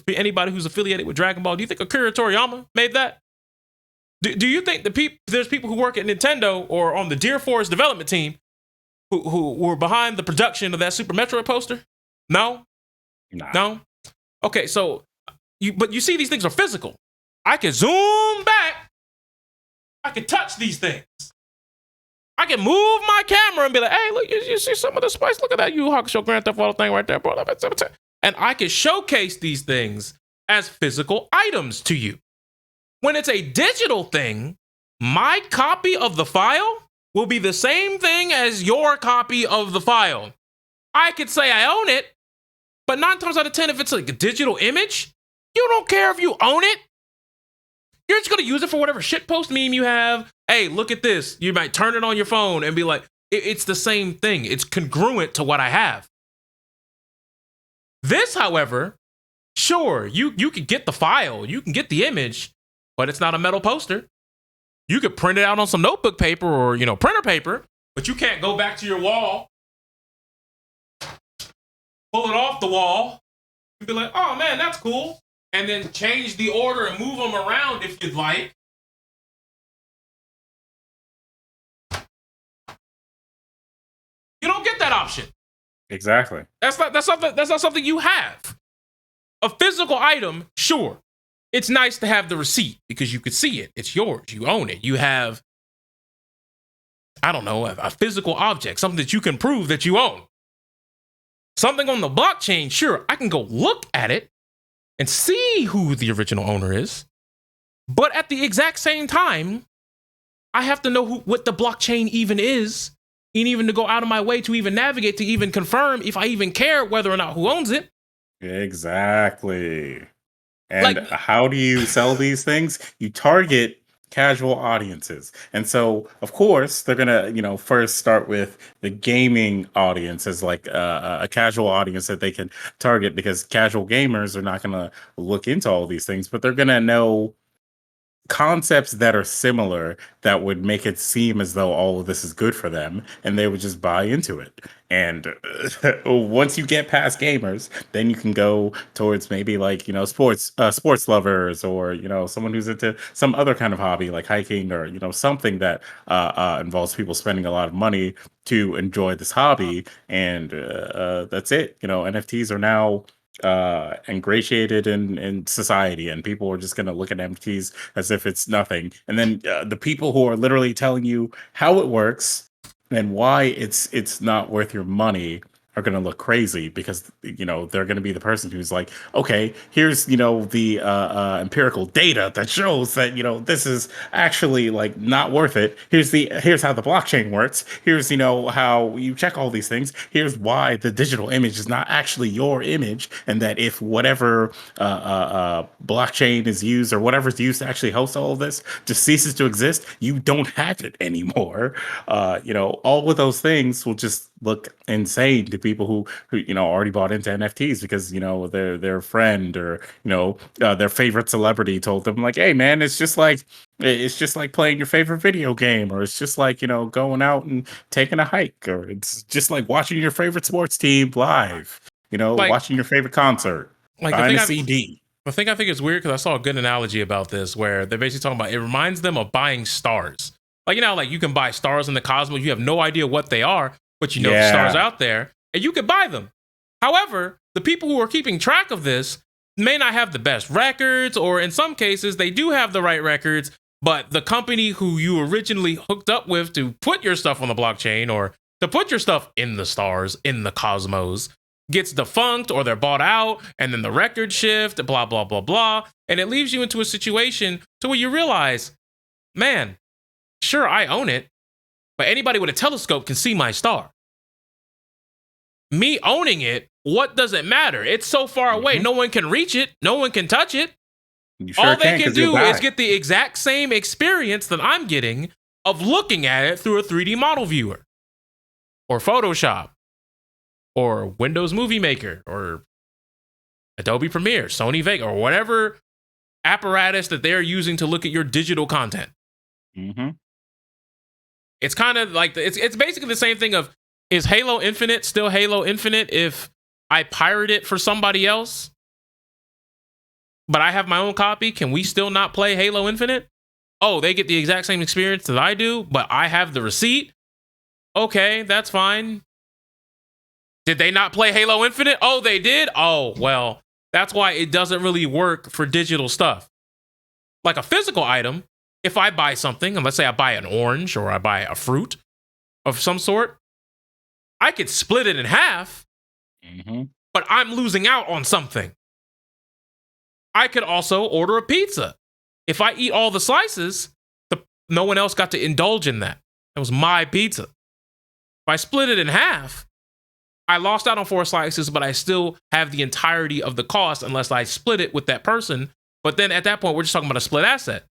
anybody who's affiliated with Dragon Ball? Do you think Akira Toriyama made that? Do you think there's people who work at Nintendo or on the Deer Forest development team who were behind the production of that Super Metroid poster? No? Nah. No? Okay, so you see these things are physical. I can zoom back. I can touch these things. I can move my camera and be like, hey, look, you see some of the spice? Look at that Yu Hakusho Grand Theft Auto thing right there, bro. And I can showcase these things as physical items to you. When it's a digital thing, my copy of the file will be the same thing as your copy of the file. I could say I own it, but 9 times out of 10, if it's like a digital image, you don't care if you own it. You're just going to use it for whatever shitpost meme you have. Hey, look at this. You might turn it on your phone and be like, it's the same thing. It's congruent to what I have. This, however, sure, you can get the file, you can get the image, but it's not a metal poster. You could print it out on some notebook paper or, printer paper, but you can't go back to your wall, pull it off the wall, and be like, oh man, that's cool. And then change the order and move them around if you'd like. You don't get that option. Exactly. That's not something you have. A physical item, sure. It's nice to have the receipt because you could see it. It's yours. You own it. You have, I don't know, a physical object, something that you can prove that you own. Something on the blockchain, sure, I can go look at it and see who the original owner is. But at the exact same time, I have to know what the blockchain even is, and even to go out of my way to even navigate, to even confirm if I even care whether or not who owns it. Exactly. And how do you sell these things? You target casual audiences. And so, of course, they're going to, first start with the gaming audience as like a casual audience that they can target, because casual gamers are not going to look into all these things, but they're going to know concepts that are similar that would make it seem as though all of this is good for them, and they would just buy into it. And once you get past gamers, then you can go towards maybe like sports lovers, or someone who's into some other kind of hobby like hiking, or something that involves people spending a lot of money to enjoy this hobby. And that's it. NFTs are now ingratiated in society, and people are just going to look at NFTs as if it's nothing. And then the people who are literally telling you how it works and why it's not worth your money are going to look crazy, because they're going to be the person who's like, okay, here's the empirical data that shows that this is actually like not worth it. Here's how the blockchain works. Here's how you check all these things. Here's why the digital image is not actually your image, and that if whatever blockchain is used, or whatever's used to actually host all of this, just ceases to exist, you don't have it anymore. All of those things will just look insane to people who already bought into NFTs because their friend, or their favorite celebrity told them like, hey man, it's just like playing your favorite video game, or it's just like going out and taking a hike, or it's just like watching your favorite sports team live, watching your favorite concert, buying a CD. I think it's weird because I saw a good analogy about this where they're basically talking about, it reminds them of buying stars. Like, like you can buy stars in the cosmos. You have no idea what they are, but the stars out there, and you could buy them. However, the people who are keeping track of this may not have the best records, or in some cases, they do have the right records, but the company who you originally hooked up with to put your stuff on the blockchain, or to put your stuff in the stars, in the cosmos, gets defunct, or they're bought out, and then the records shift, blah, blah, blah, blah. And it leaves you into a situation to where you realize, man, sure, I own it, but anybody with a telescope can see my star. Me owning it, what does it matter? It's so far away. No one can reach it. No one can touch it. All they can do is get the exact same experience that I'm getting of looking at it through a 3D model viewer, or Photoshop, or Windows Movie Maker, or Adobe Premiere, Sony Vegas, or whatever apparatus that they're using to look at your digital content. Mm-hmm. It's kind of like, it's basically the same thing of, is Halo Infinite still Halo Infinite if I pirate it for somebody else, but I have my own copy? Can we still not play Halo Infinite? Oh, they get the exact same experience that I do, but I have the receipt? Okay, that's fine. Did they not play Halo Infinite? Oh, they did? Oh, well, that's why it doesn't really work for digital stuff. Like a physical item, if I buy something, and let's say I buy an orange, or I buy a fruit of some sort, I could split it in half, but I'm losing out on something. I could also order a pizza. If I eat all the slices, no one else got to indulge in that. It was my pizza. If I split it in half, I lost out on 4 slices, but I still have the entirety of the cost unless I split it with that person. But then at that point, we're just talking about a split asset.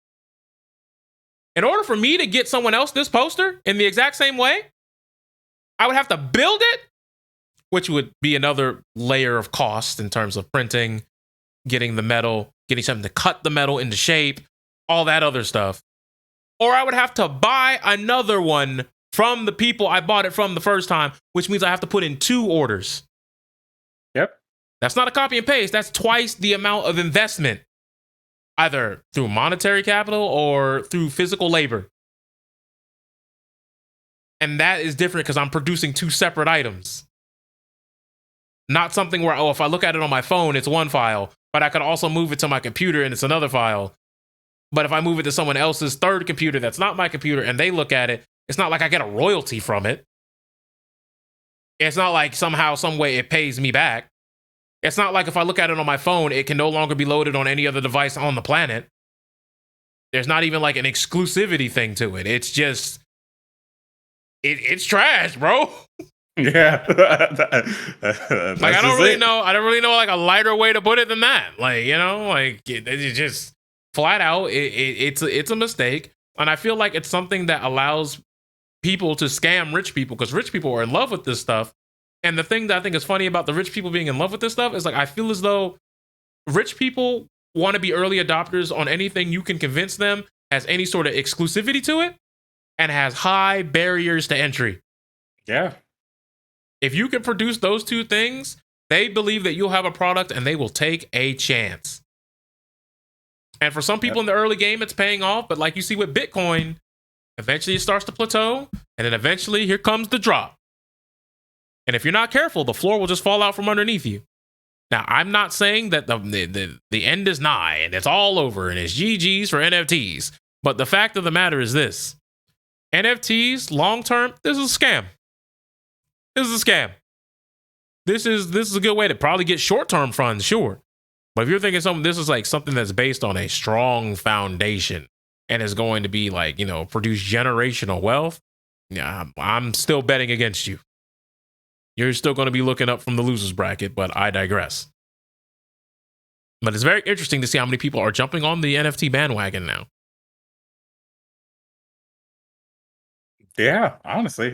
In order for me to get someone else this poster in the exact same way, I would have to build it, which would be another layer of cost in terms of printing, getting the metal, getting something to cut the metal into shape, all that other stuff. Or I would have to buy another one from the people I bought it from the first time, which means I have to put in 2 orders. Yep. That's not a copy and paste. That's twice the amount of investment, either through monetary capital or through physical labor. And that is different because I'm producing 2 separate items. Not something where, if I look at it on my phone, it's one file, but I could also move it to my computer and it's another file. But if I move it to someone else's third computer that's not my computer and they look at it, it's not like I get a royalty from it. It's not like somehow, some way it pays me back. It's not like if I look at it on my phone, it can no longer be loaded on any other device on the planet. There's not even like an exclusivity thing to it. It's just, it's trash, bro. Yeah. Like, I don't really know like a lighter way to put it than that. Like, like it's just flat out, it's a mistake. And I feel like it's something that allows people to scam rich people because rich people are in love with this stuff. And the thing that I think is funny about the rich people being in love with this stuff is like, I feel as though rich people want to be early adopters on anything you can convince them has any sort of exclusivity to it and has high barriers to entry. Yeah. If you can produce those 2 things, they believe that you'll have a product and they will take a chance. And for some people in the early game, it's paying off. But like you see with Bitcoin, eventually it starts to plateau. And then eventually here comes the drop. And if you're not careful, the floor will just fall out from underneath you. Now, I'm not saying that the end is nigh and it's all over and it's GG's for NFTs. But the fact of the matter is this. NFTs, long term, this is a scam. This is a scam. This is a good way to probably get short-term funds, sure. But if you're thinking this is like something that's based on a strong foundation and is going to be like, produce generational wealth, yeah, I'm still betting against you. You're still going to be looking up from the losers bracket, but I digress. But it's very interesting to see how many people are jumping on the NFT bandwagon now. Yeah, honestly,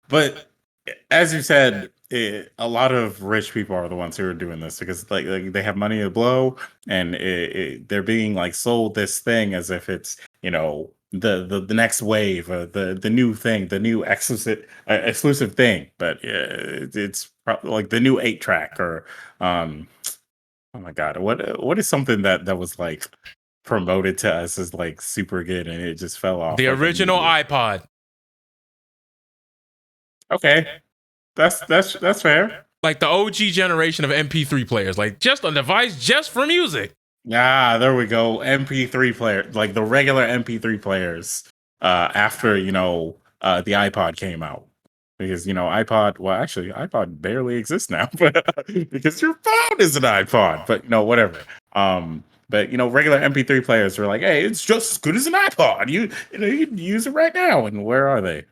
but as you said, a lot of rich people are the ones who are doing this because like they have money to blow, and they're being like sold this thing as if it's the next wave, the new thing, the new exclusive thing. But it's probably like the new 8-track or oh my god, what is something that was like promoted to us as like super good and it just fell off? The like, original iPod. Okay, that's fair. Like the OG generation of MP3 players, like just a device just for music. Ah, there we go. MP3 player, like the regular MP3 players. After the iPod came out, because iPod. Well, actually, iPod barely exists now, but because your phone is an iPod. But whatever. But regular MP3 players are like, hey, it's just as good as an iPod. You can use it right now. And where are they?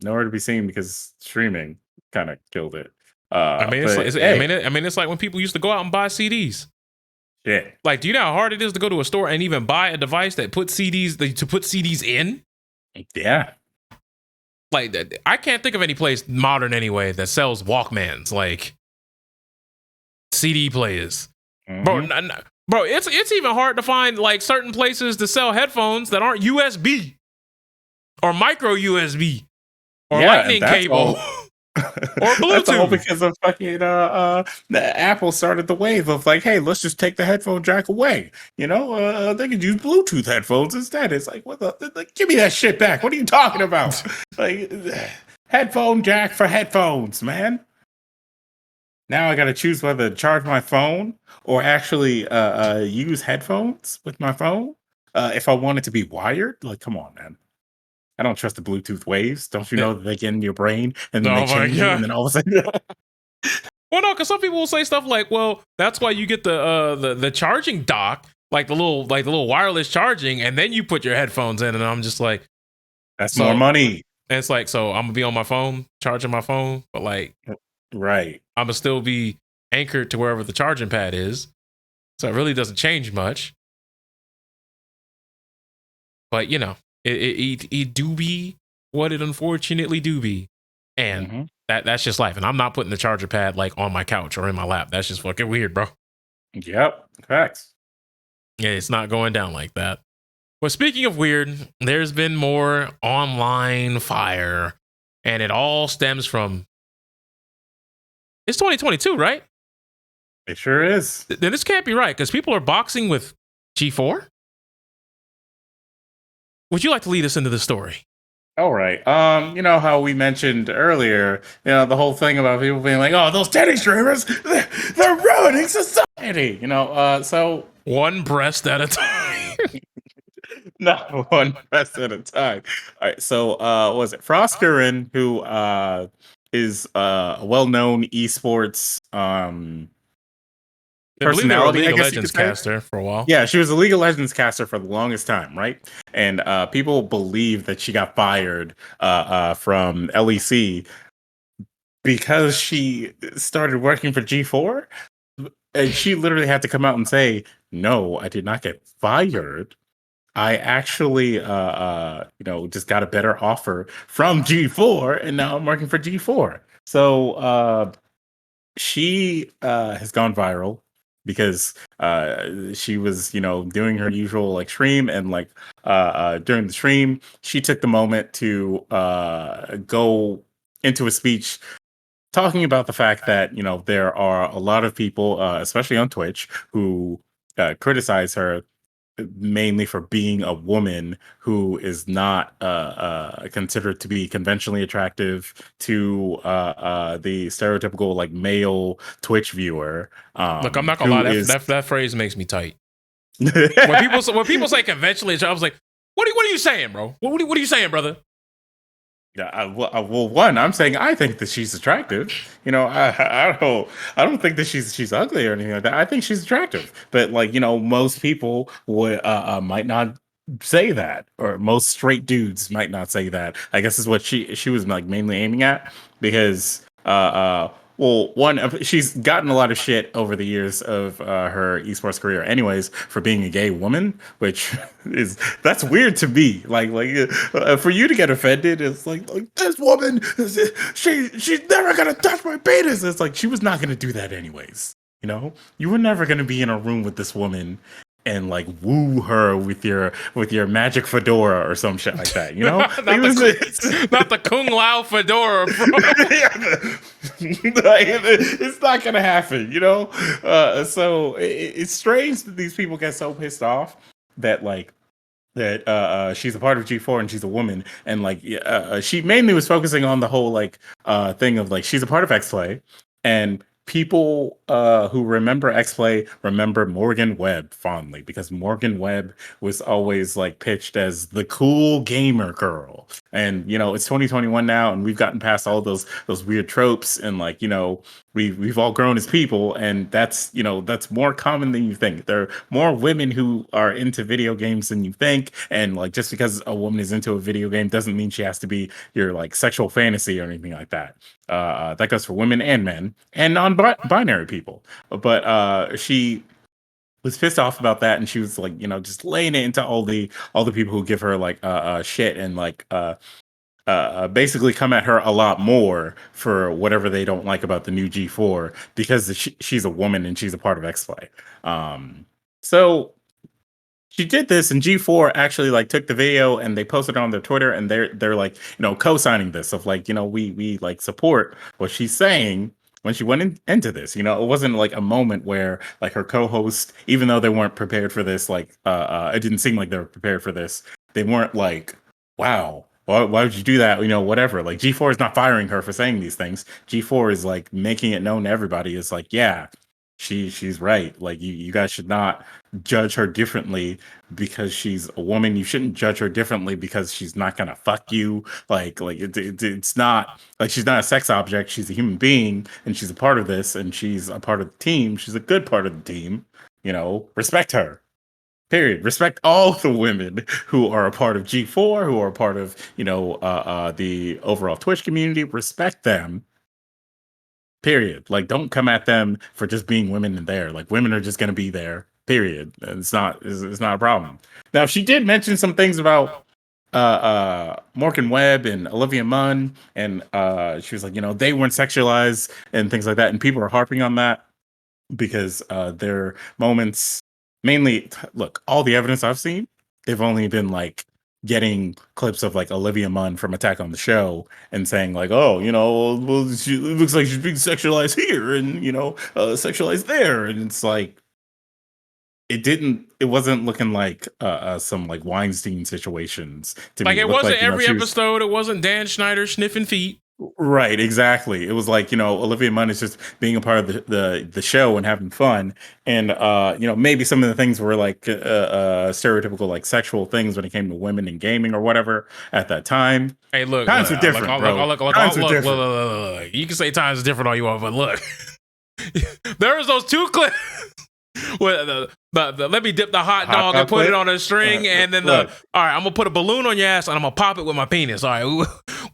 Nowhere to be seen because streaming kind of killed it. It's like when people used to go out and buy CDs. Yeah. Like, do you know how hard it is to go to a store and even buy a device that puts CDs in? Yeah. Like, I can't think of any place modern anyway that sells Walkmans, like CD players. Mm-hmm. Bro, it's even hard to find like certain places to sell headphones that aren't USB or micro USB. Or lightning cable. Or Bluetooth. That's all because of fucking Apple started the wave of like, hey, let's just take the headphone jack away. They could use Bluetooth headphones instead. It's like, give me that shit back. What are you talking about? Like, headphone jack for headphones, man. Now I got to choose whether to charge my phone or actually use headphones with my phone. If I want it to be wired, like, come on, man. I don't trust the Bluetooth waves. Don't you know that they get in your brain and then they change you, and then all of a sudden. Well, no, because some people will say stuff like, "Well, that's why you get the charging dock, like the little wireless charging, and then you put your headphones in." And I'm just like, "That's more money." And it's like, so I'm gonna be on my phone charging my phone, but like, right, I'm gonna still be anchored to wherever the charging pad is, so it really doesn't change much. But it do be what it unfortunately do be. And that's just life. And I'm not putting the charger pad like on my couch or in my lap. That's just fucking weird, bro. Yep. Facts. Yeah, it's not going down like that. Well, speaking of weird, there's been more online fire, and it all stems from it's 2022, right? It sure is. Then this can't be right because people are boxing with G4. Would you like to lead us into the story? All right. You know how we mentioned earlier, you know, the whole thing about people being like, "Oh, those teddy streamers, they're ruining society." You know, so One breast at a time. not one press at a time. All right. So, was it Froskerin, who is a well-known esports I believe they were a personality, League I of guess you Legends could say. caster for a while. Yeah, she was a League of Legends caster for the longest time, right? And people believe that she got fired from LEC because she started working for G4. And she literally had to come out and say, "No, I did not get fired. I actually, you know, just got a better offer from G4, and now I'm working for G4." So she has gone viral because she was, you know, doing her usual like stream, and like during the stream, she took the moment to go into a speech talking about the fact that, you know, there are a lot of people, especially on Twitch, who criticize her mainly for being a woman who is not considered to be conventionally attractive to the stereotypical like male Twitch viewer. Look, I'm not gonna Who lie. is That phrase makes me tight. When people say conventionally, I was like, what are you saying, bro? What are you saying, brother? Yeah, well, one, I'm saying I think that she's attractive. You know, I don't think that she's ugly or anything like that. I think she's attractive, but like, you know, most people would might not say that, or most straight dudes might not say that. I guess is what she was like mainly aiming at, because well, one, she's gotten a lot of shit over the years of her esports career, anyways, for being a gay woman, which is that's weird to me. For you to get offended, it's like this woman, she's never gonna touch my penis. It's like she was not gonna do that anyways. You know, you were never gonna be in a room with this woman and like woo her with your magic fedora or some shit like that. You know, not the Kung Lao fedora, bro. It's not gonna happen, you know. So it's strange that these people get so pissed off that like that she's a part of G4 and she's a woman, and like she mainly was focusing on the whole like thing of like she's a part of X-Play, and people who remember X-Play remember Morgan Webb fondly, because Morgan Webb was always like pitched as the cool gamer girl. And you know, it's 2021 now, and we've gotten past all those weird tropes, and like, you know, we've all grown as people, and that's, you know, that's more common than you think. There are more women who are into video games than you think, and like just because a woman is into a video game doesn't mean she has to be your like sexual fantasy or anything like that. That goes for women and men and non-binary people. But she was pissed off about that, and she was like, you know, just laying it into all the people who give her like shit, and like basically come at her a lot more for whatever they don't like about the new G4, because she's a woman and she's a part of X-Play. So she did this, and G4 actually like took the video and they posted it on their Twitter, and they're like, you know, co-signing this of like, you know, we like support what she's saying when she went into this. You know, it wasn't like a moment where like her co-host, even though they weren't prepared for this, like it didn't seem like they were prepared for this. They weren't like, wow, why would you do that? You know, whatever. Like G4 is not firing her for saying these things. G4 is like making it known to everybody. It's like, yeah, she's right. Like you guys should not judge her differently because she's a woman. You shouldn't judge her differently because she's not gonna fuck you. It's not like she's not a sex object. She's a human being, and she's a part of this, and she's a part of the team. She's a good part of the team. You know, respect her. Period. Respect all the women who are a part of G4, who are a part of, you know, the overall Twitch community. Respect them. Period. Like, don't come at them for just being women in there. Like, women are just going to be there. Period. And it's not a problem. Now, she did mention some things about Morgan Webb and Olivia Munn, and she was like, you know, they weren't sexualized and things like that. And people are harping on that because there are moments mainly, look, all the evidence I've seen, they've only been like getting clips of like Olivia Munn from Attack on the Show and saying like, oh, well, it looks like she's being sexualized here and sexualized there, and it's like it wasn't looking like some like Weinstein situations to Like me. It it looked wasn't like every she was. episode. It wasn't Dan Schneider sniffing feet. Right, exactly. It was like, Olivia Munn is just being a part of the show and having fun. And maybe some of the things were like stereotypical like sexual things when it came to women in gaming or whatever at that time. Hey, look, Times are different, bro. Times are different. look. You can say times are different all you want, but look, there was those two clips. Well, let me dip the hot dog and put it on a string, and then all right, I'm gonna put a balloon on your ass and I'm gonna pop it with my penis. All right,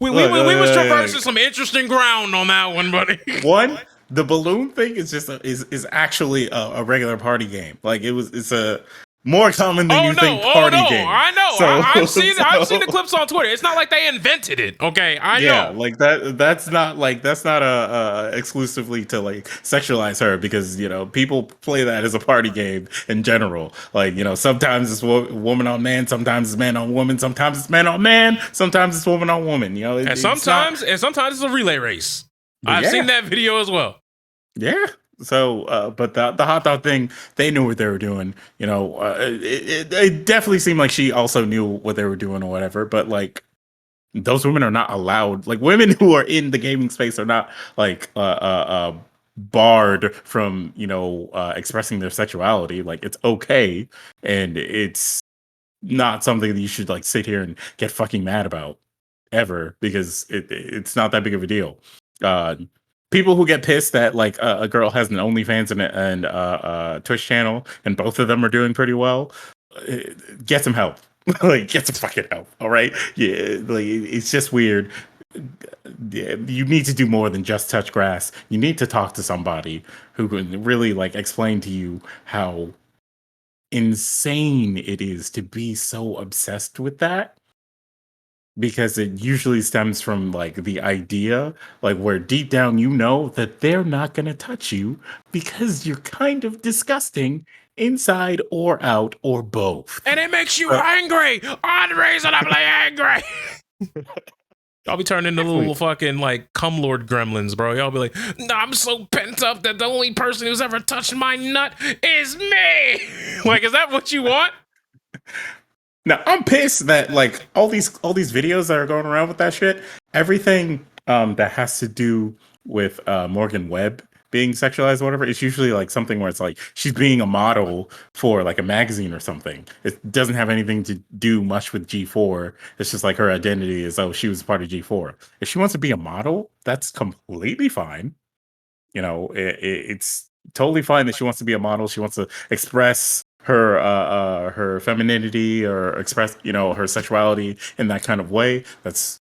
we was traversing some interesting ground on that one, buddy. The balloon thing is just is actually a regular party game. Like it's a more common than you think party game. I know. So, I've seen the clips on Twitter. It's not like they invented it. Okay, I know. Like that's not a exclusively to like sexualize her, because people play that as a party game in general. Like sometimes it's woman on man, sometimes it's man on woman, sometimes it's man on man, sometimes it's woman on woman. And sometimes it's a relay race. I've seen that video as well. Yeah. So, but the hot dog thing, they knew what they were doing. It definitely seemed like she also knew what they were doing or whatever. But like, those women are not allowed. Like, women who are in the gaming space are not like barred from expressing their sexuality. Like, it's okay, and it's not something that you should like sit here and get fucking mad about ever, because it's not that big of a deal. People who get pissed that like a girl has an OnlyFans and a Twitch channel, and both of them are doing pretty well, get some help. Like, get some fucking help. All right, yeah, like it's just weird. You need to do more than just touch grass. You need to talk to somebody who can really like explain to you how insane it is to be so obsessed with that, because it usually stems from like the idea, like where deep down that they're not going to touch you because you're kind of disgusting inside or out or both. And it makes you angry. Unreasonably angry. Y'all be turning into little fucking like cum lord gremlins, bro. Y'all be like, I'm so pent up that the only person who's ever touched my nut is me. Like, is that what you want? Now, I'm pissed that like all these videos that are going around with that shit, everything that has to do with Morgan Webb being sexualized or whatever, it's usually like something where it's like she's being a model for like a magazine or something. It doesn't have anything to do much with G4. It's just like her identity is, oh, she was part of G4. If she wants to be a model, that's completely fine. It's totally fine that she wants to be a model. She wants to express her femininity or express her sexuality in that kind of way. That's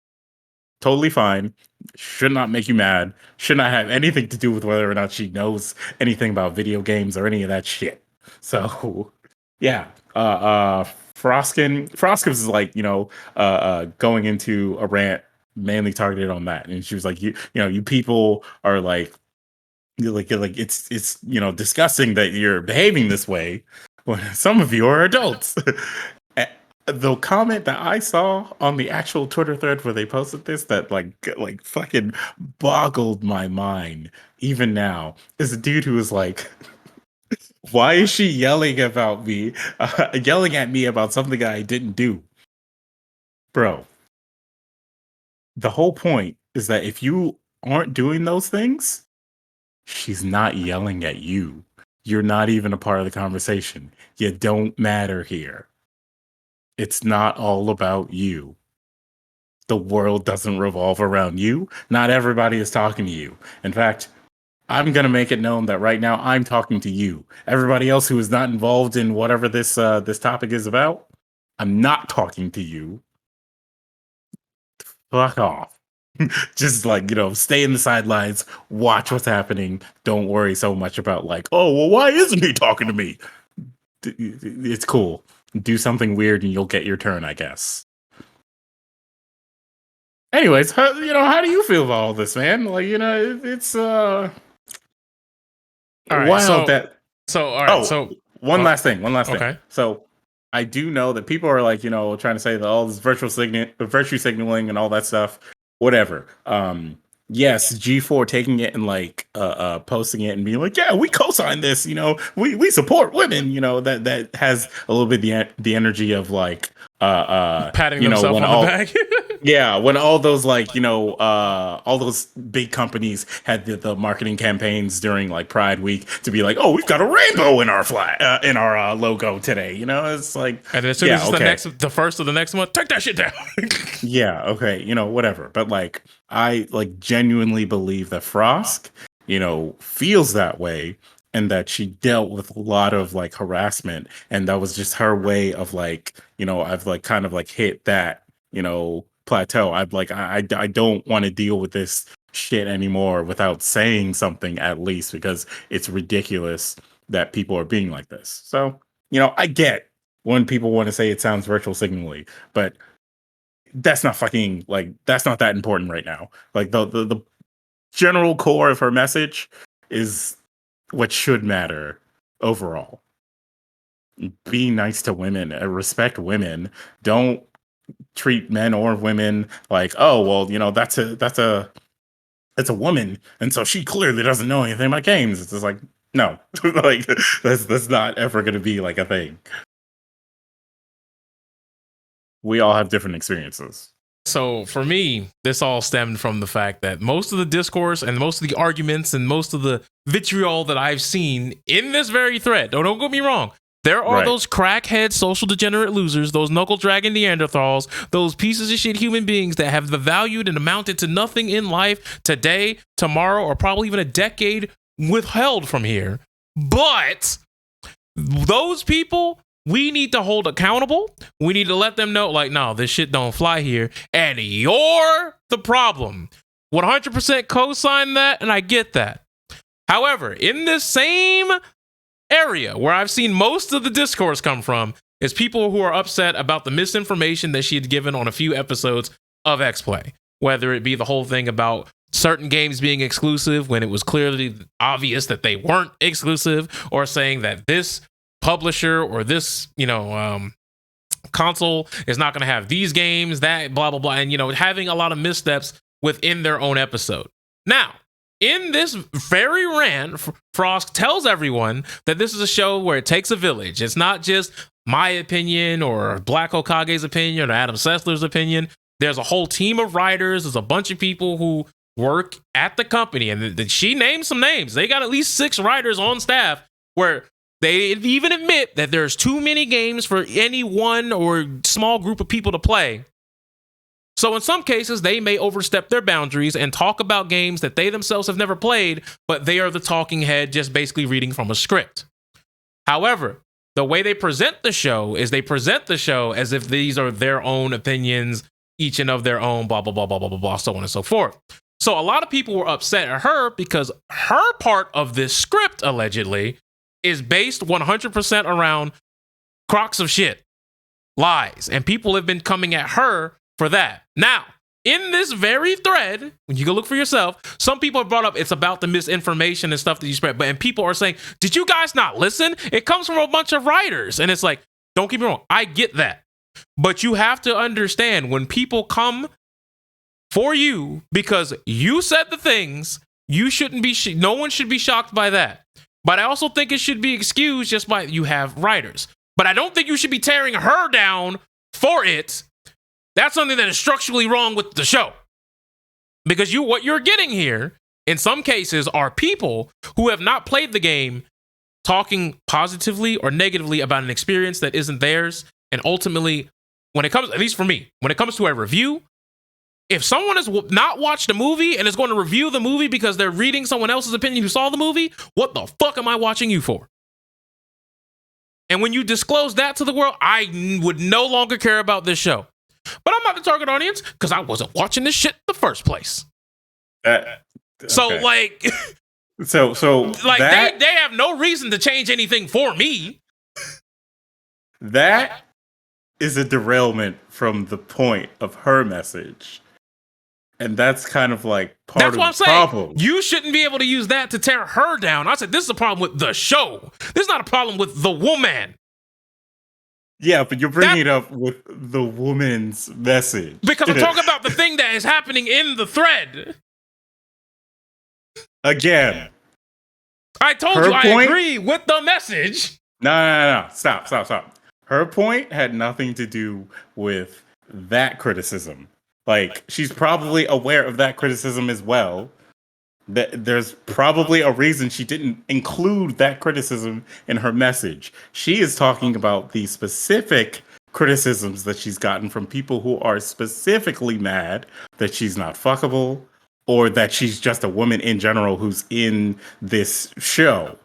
totally fine. Should not make you mad. Should not have anything to do with whether or not she knows anything about video games or any of that shit. So yeah, Froskin is like going into a rant mainly targeted on that, and she was like, you people are like it's disgusting that you're behaving this way when some of you are adults. The comment that I saw on the actual Twitter thread where they posted this that like fucking boggled my mind even now is a dude who was like, why is she yelling about me, yelling at me about something I didn't do? Bro, the whole point is that if you aren't doing those things, she's not yelling at you. You're not even a part of the conversation. You don't matter here. It's not all about you. The world doesn't revolve around you. Not everybody is talking to you. In fact, I'm going to make it known that right now I'm talking to you. Everybody else who is not involved in whatever this topic is about, I'm not talking to you. Fuck off. Just like, stay in the sidelines, watch what's happening. Don't worry so much about like, oh, well, why isn't he talking to me? It's cool. Do something weird and you'll get your turn, I guess. Anyways, how do you feel about all this, man? Like, it's all right, wild so, that. So, all right, so one last thing. Okay. So I do know that people are like, trying to say that all this virtue signaling and all that stuff, whatever. Yes, G4 taking it and like posting it and being like, yeah, we co-sign this, we support women, that has a little bit the energy of like patting themselves on the back. Yeah, when all those like all those big companies had the marketing campaigns during like Pride Week to be like, oh, we've got a rainbow in our flag in our logo today. It's like, and then as soon as it's the first of the next month, take that shit down. Yeah, okay, whatever. But like, I like genuinely believe that Frost, feels that way, and that she dealt with a lot of like harassment, and that was just her way of like, I've like kind of like hit that, plateau. I'd like I don't want to deal with this shit anymore without saying something at least, because it's ridiculous that people are being like this. So, I get when people want to say it sounds virtual signaling, but that's not that's not that important right now. Like the general core of her message is what should matter overall. Be nice to women, respect women. Don't treat men or women like, oh, well, that's a woman, and so she clearly doesn't know anything about games. It's just like, no, like that's not ever going to be like a thing. We all have different experiences. So for me, this all stemmed from the fact that most of the discourse and most of the arguments and most of the vitriol that I've seen in this very thread, don't get me wrong, there are those crackhead social degenerate losers, those knuckle dragging Neanderthals, those pieces of shit human beings that have valued and amounted to nothing in life today, tomorrow, or probably even a decade withheld from here. But those people, we need to hold accountable. We need to let them know, like, no, this shit don't fly here. And you're the problem. 100% co-sign that, and I get that. However, in this same area where I've seen most of the discourse come from is people who are upset about the misinformation that she had given on a few episodes of X-Play. Whether it be the whole thing about certain games being exclusive when it was clearly obvious that they weren't exclusive, or saying that this publisher or this, console is not going to have these games, that blah, blah, blah. And, having a lot of missteps within their own episode. Now, in this very rant, Frost tells everyone that this is a show where it takes a village. It's not just my opinion or Black Hokage's opinion or Adam Sessler's opinion. There's a whole team of writers. There's a bunch of people who work at the company. And she names some names. They got at least 6 writers on staff where they even admit that there's too many games for any one or small group of people to play. So in some cases, they may overstep their boundaries and talk about games that they themselves have never played, but they are the talking head just basically reading from a script. However, the way they present the show is they present the show as if these are their own opinions, each and of their own, blah, blah, blah, blah, blah, blah, blah, so on and so forth. So a lot of people were upset at her because her part of this script, allegedly, is based 100% around crocs of shit, lies, and people have been coming at her for that. Now, in this very thread, when you go look for yourself, some people have brought up it's about the misinformation and stuff that you spread, and people are saying, did you guys not listen? It comes from a bunch of writers, and it's like, don't get me wrong, I get that, but you have to understand when people come for you because you said the things, you shouldn't be, no one should be shocked by that. But I also think it should be excused just by you have writers. But I don't think you should be tearing her down for it. That's something that is structurally wrong with the show. Because what you're getting here, in some cases, are people who have not played the game talking positively or negatively about an experience that isn't theirs. And ultimately, when it comes, at least for me, when it comes to a review, if someone has not watched a movie and is going to review the movie because they're reading someone else's opinion who saw the movie, what the fuck am I watching you for? And when you disclose that to the world, I would no longer care about this show. But I'm not the target audience because I wasn't watching this shit in the first place. Okay. So like, so like they have no reason to change anything for me. That is a derailment from the point of her message. And that's kind of like part That's of what I'm the saying. problem. You shouldn't be able to use that to tear her down. I said, this is a problem with the show. This is not a problem with the woman. Yeah, but you're bringing it up with the woman's message. Because I'm talking about the thing that is happening in the thread. Again. I told you I agree with the message. No. Stop. Her point had nothing to do with that criticism. Like, she's probably aware of that criticism as well. There's probably a reason she didn't include that criticism in her message. She is talking about the specific criticisms that she's gotten from people who are specifically mad that she's not fuckable or that she's just a woman in general who's in this show.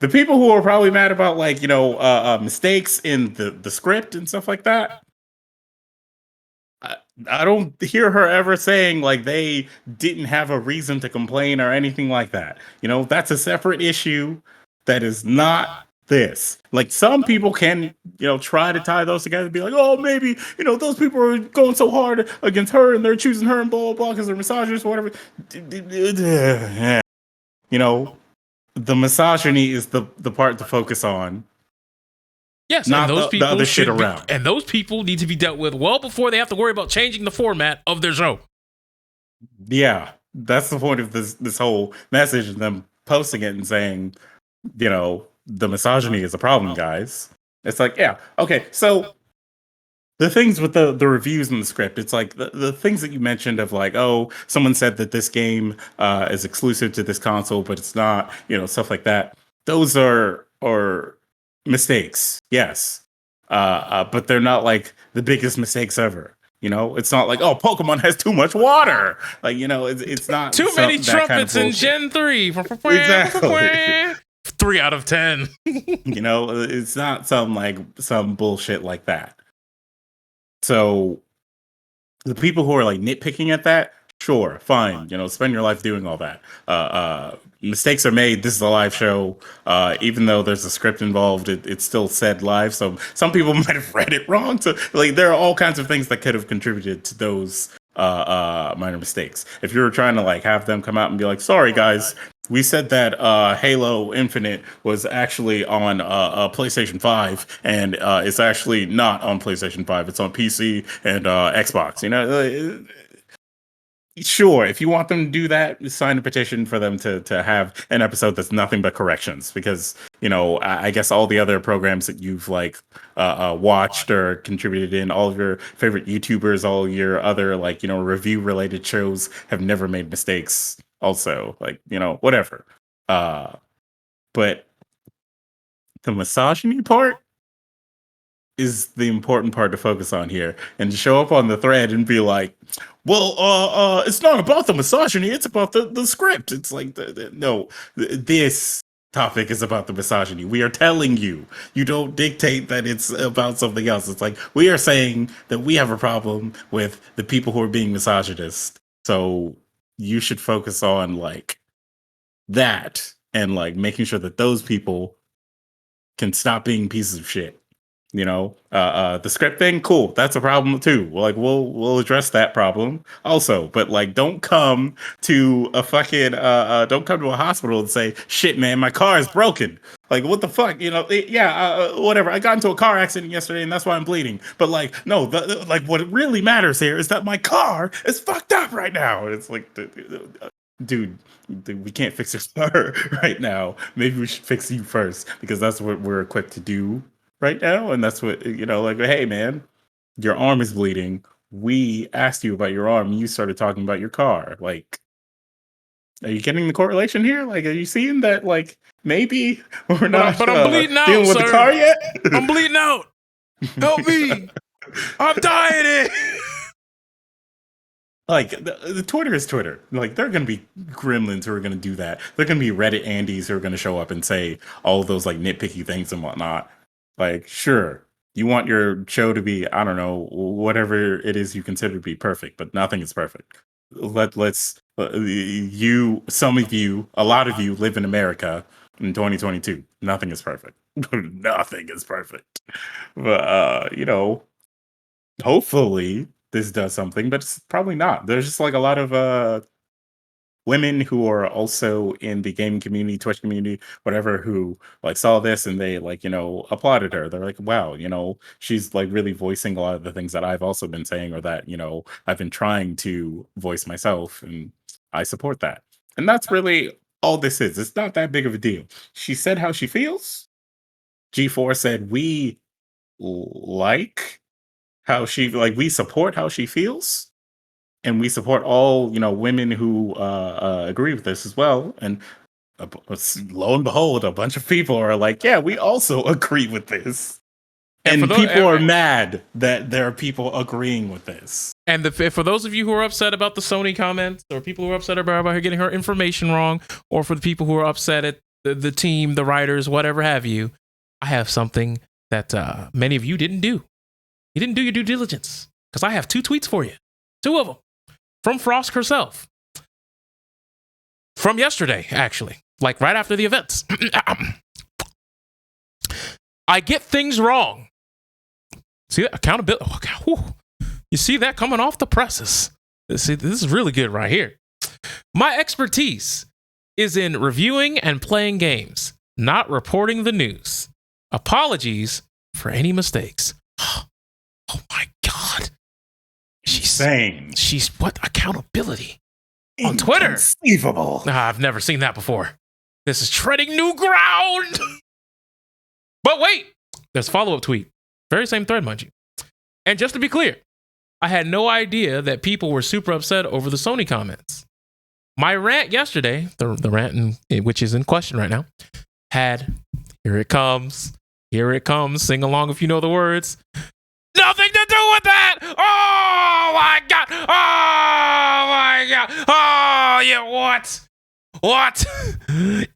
The people who are probably mad about, like, mistakes in the script and stuff like that, I don't hear her ever saying like they didn't have a reason to complain or anything like that. That's a separate issue that is not this. Like, some people can, try to tie those together and be like, oh, maybe, those people are going so hard against her and they're choosing her and blah, blah, blah because they're misogynists or whatever. The misogyny is the part to focus on. Yes, not and those the other shit around. And those people need to be dealt with well before they have to worry about changing the format of their show. Yeah, that's the point of this whole message and them posting it and saying, the misogyny is a problem, guys. It's like, yeah, okay, so the things with the reviews in the script, it's like the things that you mentioned of like, oh, someone said that this game is exclusive to this console, but it's not, stuff like that. Those are mistakes, yes, but they're not like the biggest mistakes ever. It's not like, oh, Pokemon has too much water. Like, it's not too many trumpets kind of in Gen 3. Exactly. 3 out of 10. It's not some bullshit like that. So the people who are like nitpicking at that, sure, fine. Spend your life doing all that. Mistakes are made. This is a live show. Even though there's a script involved, it's still said live. So some people might have read it wrong. So like, there are all kinds of things that could have contributed to those minor mistakes. If you were trying to like have them come out and be like, sorry guys, we said that Halo Infinite was actually on PlayStation 5, and it's actually not on PlayStation 5. It's on PC and Xbox. Sure, if you want them to do that, sign a petition for them to have an episode that's nothing but corrections. Because I guess all the other programs that you've like watched or contributed in, all of your favorite YouTubers, all your other like review related shows have never made mistakes. Also, like whatever. But the misogyny part is the important part to focus on here, and to show up on the thread and be like, well, it's not about the misogyny, it's about the script. It's like, no, this topic is about the misogyny. We are telling you, you don't dictate that it's about something else. It's like, we are saying that we have a problem with the people who are being misogynist. So you should focus on like that and like making sure that those people can stop being pieces of shit. The script thing, cool. That's a problem too. We'll address that problem also. But like, don't come to a fucking don't come to a hospital and say, shit, man, my car is broken. Like, what the fuck? Whatever. I got into a car accident yesterday, and that's why I'm bleeding. But like, no, like, what really matters here is that my car is fucked up right now. It's like, dude, we can't fix your car right now. Maybe we should fix you first, because that's what we're equipped to do right now. And that's what, like, hey man, your arm is bleeding. We asked you about your arm and you started talking about your car. Like, are you getting the correlation here? Like, are you seeing that, like, maybe we're not but I'm bleeding out, dealing with the car yet? I'm bleeding out. Help me. I'm dying. Like, the Twitter is Twitter. Like, there are going to be gremlins who are going to do that. There are going to be Reddit Andys who are going to show up and say all those like nitpicky things and whatnot. Like, sure, you want your show to be, I don't know, whatever it is you consider to be perfect, but nothing is perfect. Let's some of you, a lot of you live in America in 2022. Nothing is perfect. Nothing is perfect. But hopefully this does something, but it's probably not. There's just like a lot of women who are also in the gaming community, Twitch community, whatever, who like saw this and they like, applauded her. They're like, wow, she's like really voicing a lot of the things that I've also been saying or that, I've been trying to voice myself. And I support that. And that's really all this is. It's not that big of a deal. She said how she feels. G4 said we like we support how she feels, and we support all women who agree with this as well. And lo and behold, a bunch of people are like, yeah, we also agree with this. And people are mad that there are people agreeing with this. And for those of you who are upset about the Sony comments, or people who are upset about her getting her information wrong, or for the people who are upset at the team, the writers, whatever have you, I have something that many of you didn't do. You didn't do your due diligence, because I have 2 tweets for you. 2 of them. From Frost herself. From yesterday, actually. Like right after the events. I get things wrong. See that? Accountability. Oh, God. You see that coming off the presses. See, this is really good right here. My expertise is in reviewing and playing games, not reporting the news. Apologies for any mistakes. Oh my God. She's what? Accountability on Twitter. Inconceivable. I've never seen that before. This is treading new ground. But wait, there's a follow-up tweet. Very same thread, mind you. And just to be clear, I had no idea that people were super upset over the Sony comments. My rant yesterday, the rant which is in question right now, had, here it comes, sing along if you know the words. Nothing to do with that. Oh my God. Oh my God. Oh yeah. What?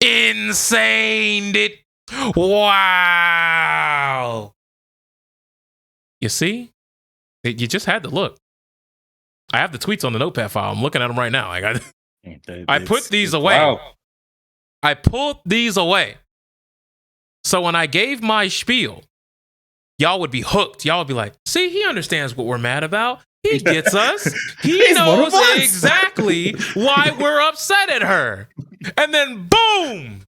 Insane. Wow. You see? You just had to look. I have the tweets on the notepad file. I'm looking at them right now. I put these away. Wow. I pulled these away. So when I gave my spiel, y'all would be hooked. Y'all would be like, see, he understands what we're mad about. He gets us. He knows exactly why we're upset at her. And then boom,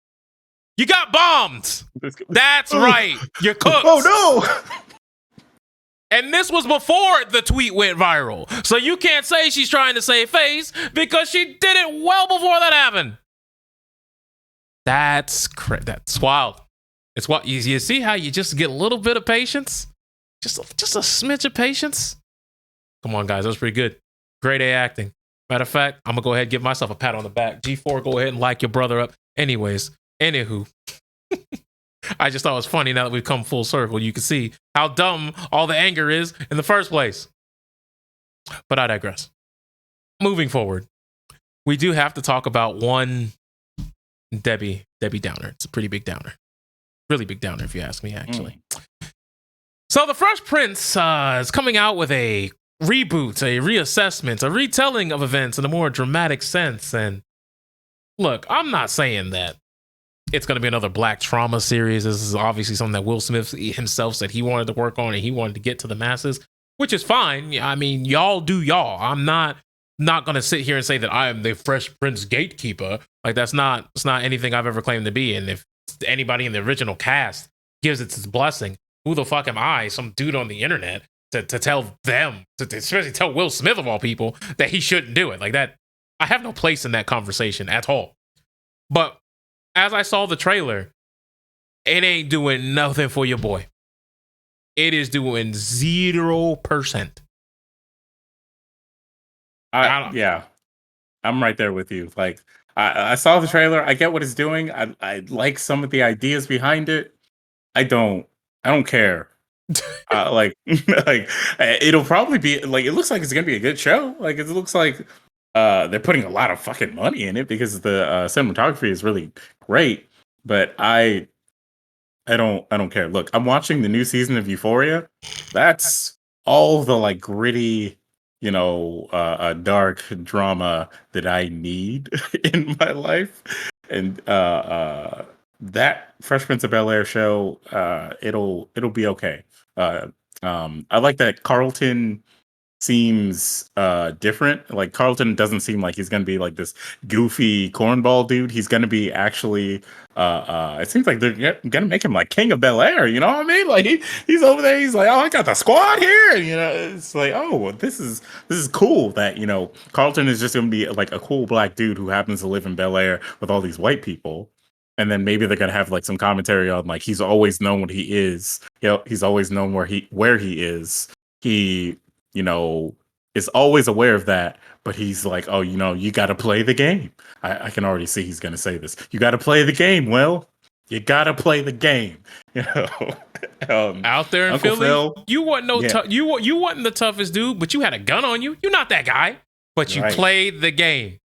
you got bombed. That's right. You're cooked. Oh no. And this was before the tweet went viral. So you can't say she's trying to save face because she did it well before that happened. That's wild. It's what you see how you just get a little bit of patience, just a smidge of patience. Come on, guys, that was pretty good. Grade A acting. Matter of fact, I'm gonna go ahead and give myself a pat on the back. G4, go ahead and like your brother up. Anywho, I just thought it was funny now that we've come full circle. You can see how dumb all the anger is in the first place. But I digress. Moving forward, we do have to talk about one Debbie Downer. It's a pretty big downer. Really big downer, if you ask me, actually. So the Fresh Prince is coming out with a reboot, a reassessment, a retelling of events in a more dramatic sense. And look, I'm not saying that it's going to be another Black Trauma series. This is obviously something that Will Smith himself said he wanted to work on and he wanted to get to the masses, which is fine. I mean, y'all do y'all. I'm not going to sit here and say that I am the Fresh Prince gatekeeper. Like it's not anything I've ever claimed to be. And if anybody in the original cast gives it its blessing, who the fuck am I, some dude on the internet, to tell them, to especially tell Will Smith of all people that he shouldn't do it? Like that, I have no place in that conversation at all. But as I saw the trailer, it ain't doing nothing for your boy. It is doing 0%. Yeah, I'm right there with you. Like I saw the trailer. I get what it's doing. I like some of the ideas behind it. I don't care. Like it'll probably be like, it looks like it's gonna be a good show. Like it looks like they're putting a lot of fucking money in it because the cinematography is really great. But I don't care. Look, I'm watching the new season of Euphoria. That's all the like gritty, dark drama that I need in my life. And that Fresh Prince of Bel-Air show, it'll be okay. I like that Carlton seems different. Like Carlton doesn't seem like he's gonna be like this goofy cornball dude. He's gonna be actually it seems like they're gonna make him like King of Bel Air, you know what I mean? Like he's over there, he's like, oh, I got the squad here, you know. It's like, oh, well, this is cool that, you know, Carlton is just gonna be like a cool black dude who happens to live in Bel Air with all these white people. And then maybe they're gonna have like some commentary on like he's always known what he is. You know, he's always known where he is. He, you know, is always aware of that, but he's like, oh, you know, you got to play the game. I can already see he's gonna say this. You got to play the game. Well, you got to play the game. You know, out there in Uncle Philly, Phil, you wasn't you wasn't the toughest dude, but you had a gun on you. You're not that guy, but you played the game.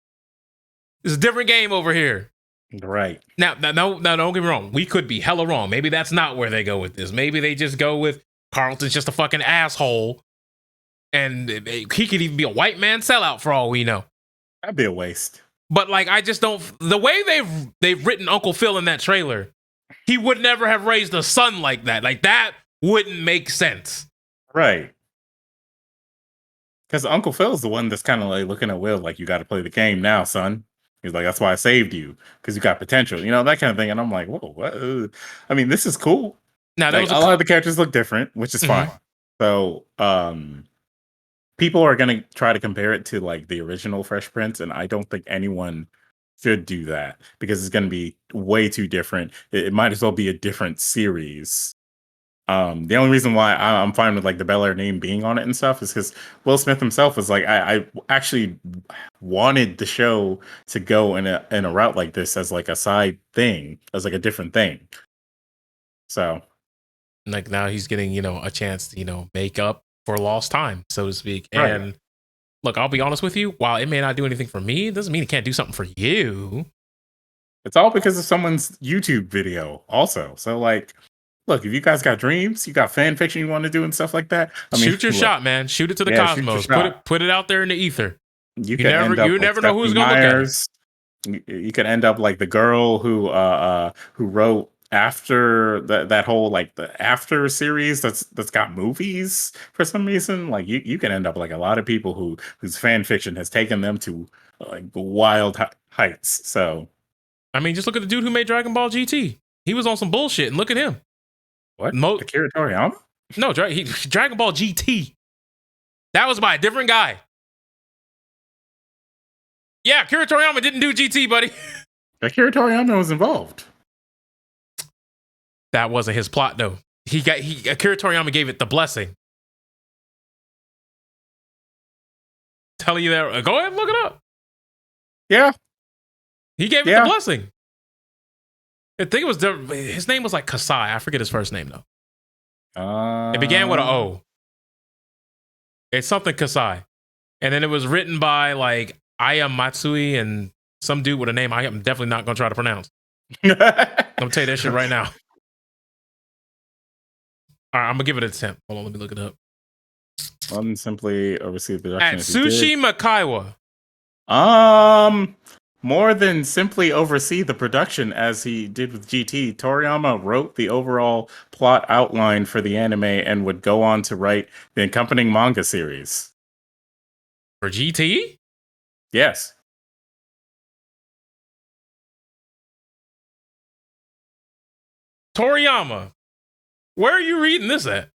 It's a different game over here. Right. Now, don't get me wrong. We could be hella wrong. Maybe that's not where they go with this. Maybe they just go with Carlton's just a fucking asshole, and he could even be a white man sellout for all we know. That'd be a waste. But like, I just don't. The way they've written Uncle Phil in that trailer, he would never have raised a son like that. Like that wouldn't make sense. Right. Because Uncle Phil's the one that's kind of like looking at Will like, you got to play the game now, son. He's like, that's why I saved you, because you got potential, you know, that kind of thing. And I'm like, whoa, what? I mean, this is cool. Now, like, a lot of the characters look different, which is fine. So, people are going to try to compare it to like the original Fresh Prince, and I don't think anyone should do that because it's going to be way too different. It might as well be a different series. The only reason why I'm fine with like the Bel Air name being on it and stuff is because Will Smith himself was like, I actually wanted the show to go in a route like this as like a side thing, as like a different thing. So, like now he's getting, you know, a chance to, you know, make up for lost time, so to speak. Right. And look, I'll be honest with you. While it may not do anything for me, it doesn't mean it can't do something for you. It's all because of someone's YouTube video, also. So like. Look, if you guys got dreams, you got fan fiction you want to do and stuff like that. I mean, shoot your shot, man. Shoot it to the cosmos. Put it out there in the ether. You never know who's going to look at it. You could end up like the girl who wrote after that whole like the After series that's got movies for some reason. Like you can end up like a lot of people whose fan fiction has taken them to like wild heights. So, I mean, just look at the dude who made Dragon Ball GT. He was on some bullshit, and look at him. What? Akira Toriyama? No, Dragon Ball GT. That was by a different guy. Yeah, Akira Toriyama didn't do GT, buddy. Akira Toriyama was involved. That wasn't his plot, though. Akira Toriyama gave it the blessing. Telling you that. Go ahead and look it up. Yeah. He gave it the blessing. I think it was his name was like Kasai. I forget his first name though. It began with an O. It's something Kasai, and then it was written by like Aya Matsui and some dude with a name I am definitely not gonna try to pronounce. I'm gonna tell you that shit right now. All right, I'm gonna give it a attempt. Hold on, let me look it up. One simply oversee the production. Atsushi Makaiwa. More than simply oversee the production as he did with GT, Toriyama wrote the overall plot outline for the anime and would go on to write the accompanying manga series. For GT? Yes. Toriyama. Where are you reading this at?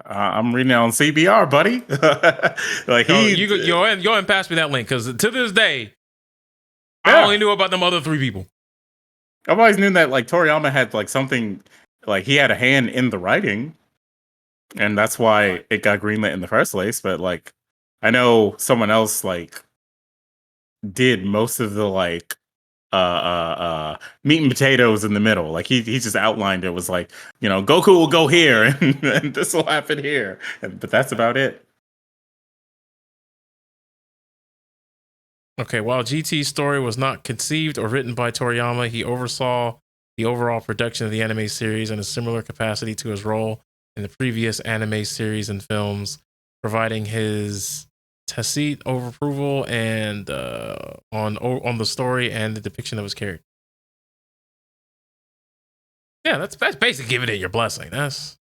I'm reading it on CBR, buddy. Like go ahead and pass me that link, because to this day, I only knew about them other three people. I've always known that like Toriyama had like something, like he had a hand in the writing, and that's why it got greenlit in the first place. But like, I know someone else like did most of the like meat and potatoes in the middle. Like he just outlined it, was like, you know, Goku will go here and this will happen here, but that's about it. Okay, while GT's story was not conceived or written by Toriyama, he oversaw the overall production of the anime series in a similar capacity to his role in the previous anime series and films, providing his tacit approval and on the story and the depiction of his character. Yeah, that's basically giving it your blessing. That's.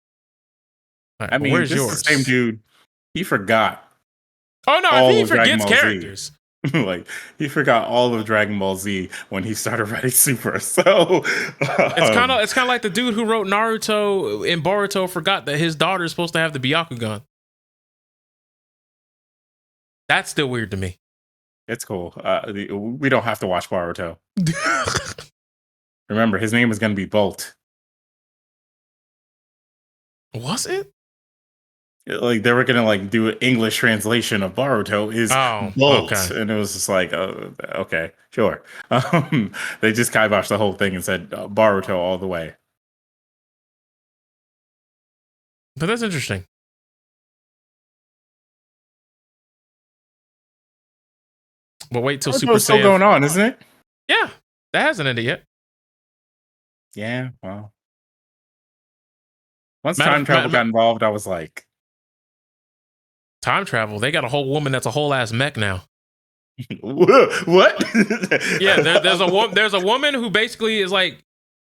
Right, I mean, where's yours? The same dude. he forgot Oh no, I all think he of Dragon forgets Ball Z. characters. Like he forgot all of Dragon Ball Z when he started writing Super. So It's kind of like the dude who wrote Naruto and Boruto forgot that his daughter is supposed to have the Byakugan. That's still weird to me. it's cool. We don't have to watch Boruto. Remember, his name is going to be Bolt. Was it? Like they were gonna like do an English translation of Boruto is Bolt, okay. and it was just like, okay, sure. They just kiboshed the whole thing and said Boruto all the way. But that's interesting. But wait till Super Saiyan. Still going on, isn't it? Yeah, that hasn't ended yet. Yeah, well, once time travel got involved, I was like, time travel. They got a whole woman that's a whole ass mech now. What? Yeah, there's a woman who basically is like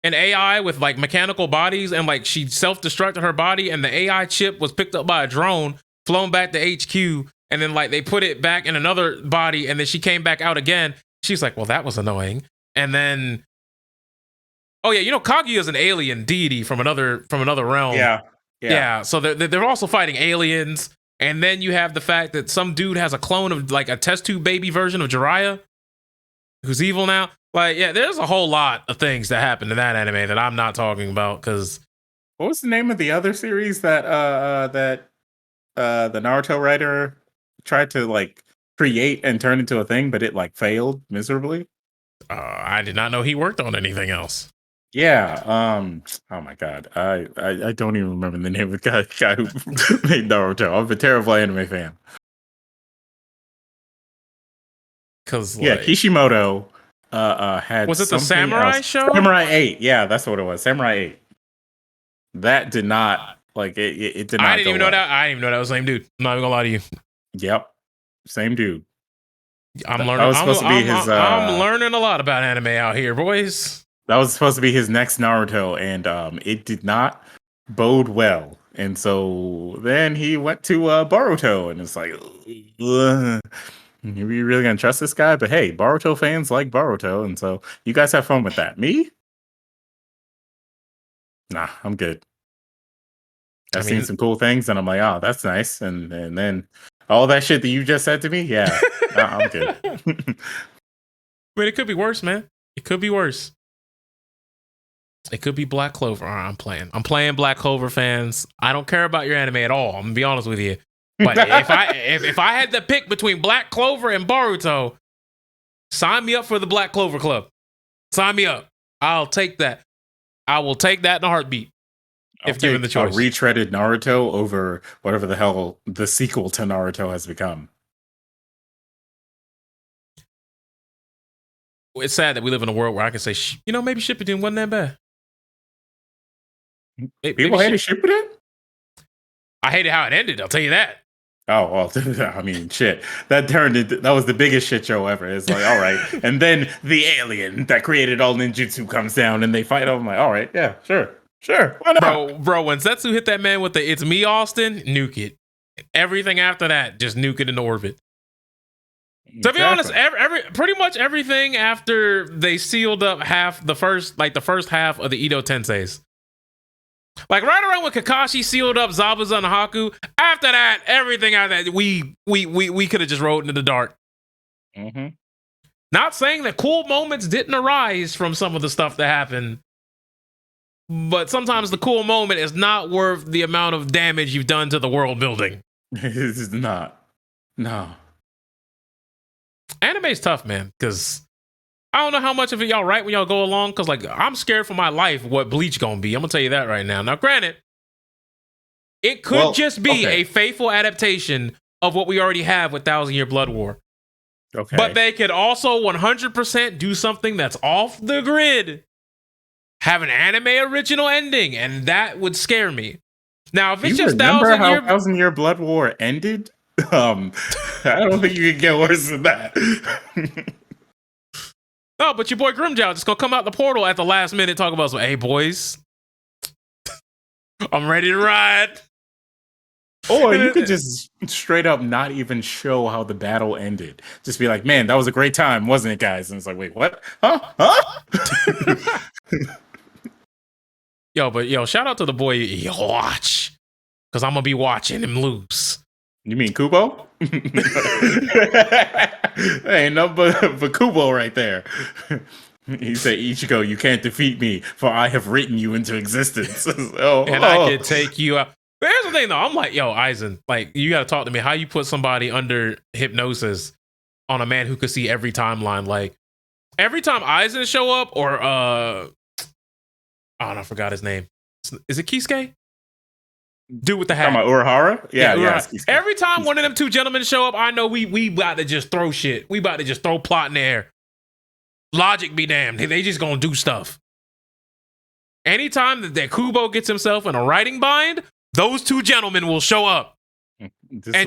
an AI with like mechanical bodies, and like she self-destructed her body, and the AI chip was picked up by a drone, flown back to HQ, and then like they put it back in another body, and then she came back out again. She's like, well, that was annoying. And then, oh yeah, you know, Kaguya is an alien deity from another realm. Yeah. So they're also fighting aliens. And then you have the fact that some dude has a clone of like a test tube baby version of Jiraiya, who's evil now. Like, yeah, there's a whole lot of things that happen in that anime that I'm not talking about. Because what was the name of the other series that the Naruto writer tried to like create and turn into a thing, but it like failed miserably? I did not know he worked on anything else. Yeah. Oh my god. I don't even remember the name of the guy who made Naruto. I'm a terrible anime fan. Cause yeah, like, Kishimoto had was it the Samurai show? Samurai 8. Yeah, that's what it was. Samurai 8. That did not like it did not. I didn't even know that. I didn't even know that was the same dude. I'm not even gonna lie to you. Yep. Same dude. I'm learning. I'm learning a lot about anime out here, boys. That was supposed to be his next Naruto, and it did not bode well. And so then he went to Boruto, and it's like, are we really gonna trust this guy? But hey, Boruto fans like Boruto, and so you guys have fun with that. Me? Nah, I'm good. I've seen some cool things, and I'm like, oh, that's nice. And then all that shit that you just said to me, yeah, nah, I'm good. But it could be worse, man. It could be worse. It could be Black Clover. Right, I'm playing Black Clover, fans. I don't care about your anime at all. I'm gonna be honest with you. But if I had to pick between Black Clover and Boruto, sign me up for the Black Clover Club. Sign me up. I'll take that. I will take that in a heartbeat. If given the choice. A retreaded Naruto over whatever the hell the sequel to Naruto has become. It's sad that we live in a world where I can say, maybe Shippuden wasn't that bad. People hated Shippuden? I hated how it ended, I'll tell you that. Oh, well, I mean, shit. That was the biggest shit show ever. It's like, all right. And then the alien that created all ninjutsu comes down and they fight. I'm like, all right, yeah, sure. Why not? Bro, when Setsu hit that man with the "It's me, Austin," nuke it. Everything after that, just nuke it into orbit. Exactly. To be honest, pretty much everything after they sealed up the first half of the Edo Tenseis. Like right around when Kakashi sealed up Zabuza and Haku, after that, everything after that, we could have just rode into the dark. Mm-hmm. Not saying that cool moments didn't arise from some of the stuff that happened, but sometimes the cool moment is not worth the amount of damage you've done to the world building. It's not. No. Anime's tough, man, because I don't know how much of it y'all write when y'all go along, because like I'm scared for my life what Bleach gonna be. I'm gonna tell you that right now. Now, granted, it could just be a faithful adaptation of what we already have with 1,000 Year Blood War. Okay. But they could also 100% do something that's off the grid. Have an anime original ending, and that would scare me. Now, if it's just 1,000 Year Blood War ended, I don't think you can get worse than that. No, but your boy Grimjow just gonna come out the portal at the last minute, talk about some, hey boys, I'm ready to ride. Or you could just straight up not even show how the battle ended. Just be like, man, that was a great time, wasn't it, guys? And it's like, wait, what? Huh? Huh? Yo, shout out to the boy Watch. Because I'm going to be watching him lose. You mean Kubo? Ain't no but Kubo right there. He said, Ichigo, you can't defeat me, for I have written you into existence. I can take you out. But here's the thing, though. I'm like, yo, Aizen, like, you got to talk to me. How you put somebody under hypnosis on a man who could see every timeline? Like, every time Aizen show up, or, oh, I forgot his name. Is it Kisuke? Dude with the hat. Talking about Urahara? Yeah. Every time one of them two gentlemen show up, I know we about to just throw shit. We about to just throw plot in the air. Logic be damned. They just gonna do stuff. Anytime that Kubo gets himself in a writing bind, those two gentlemen will show up and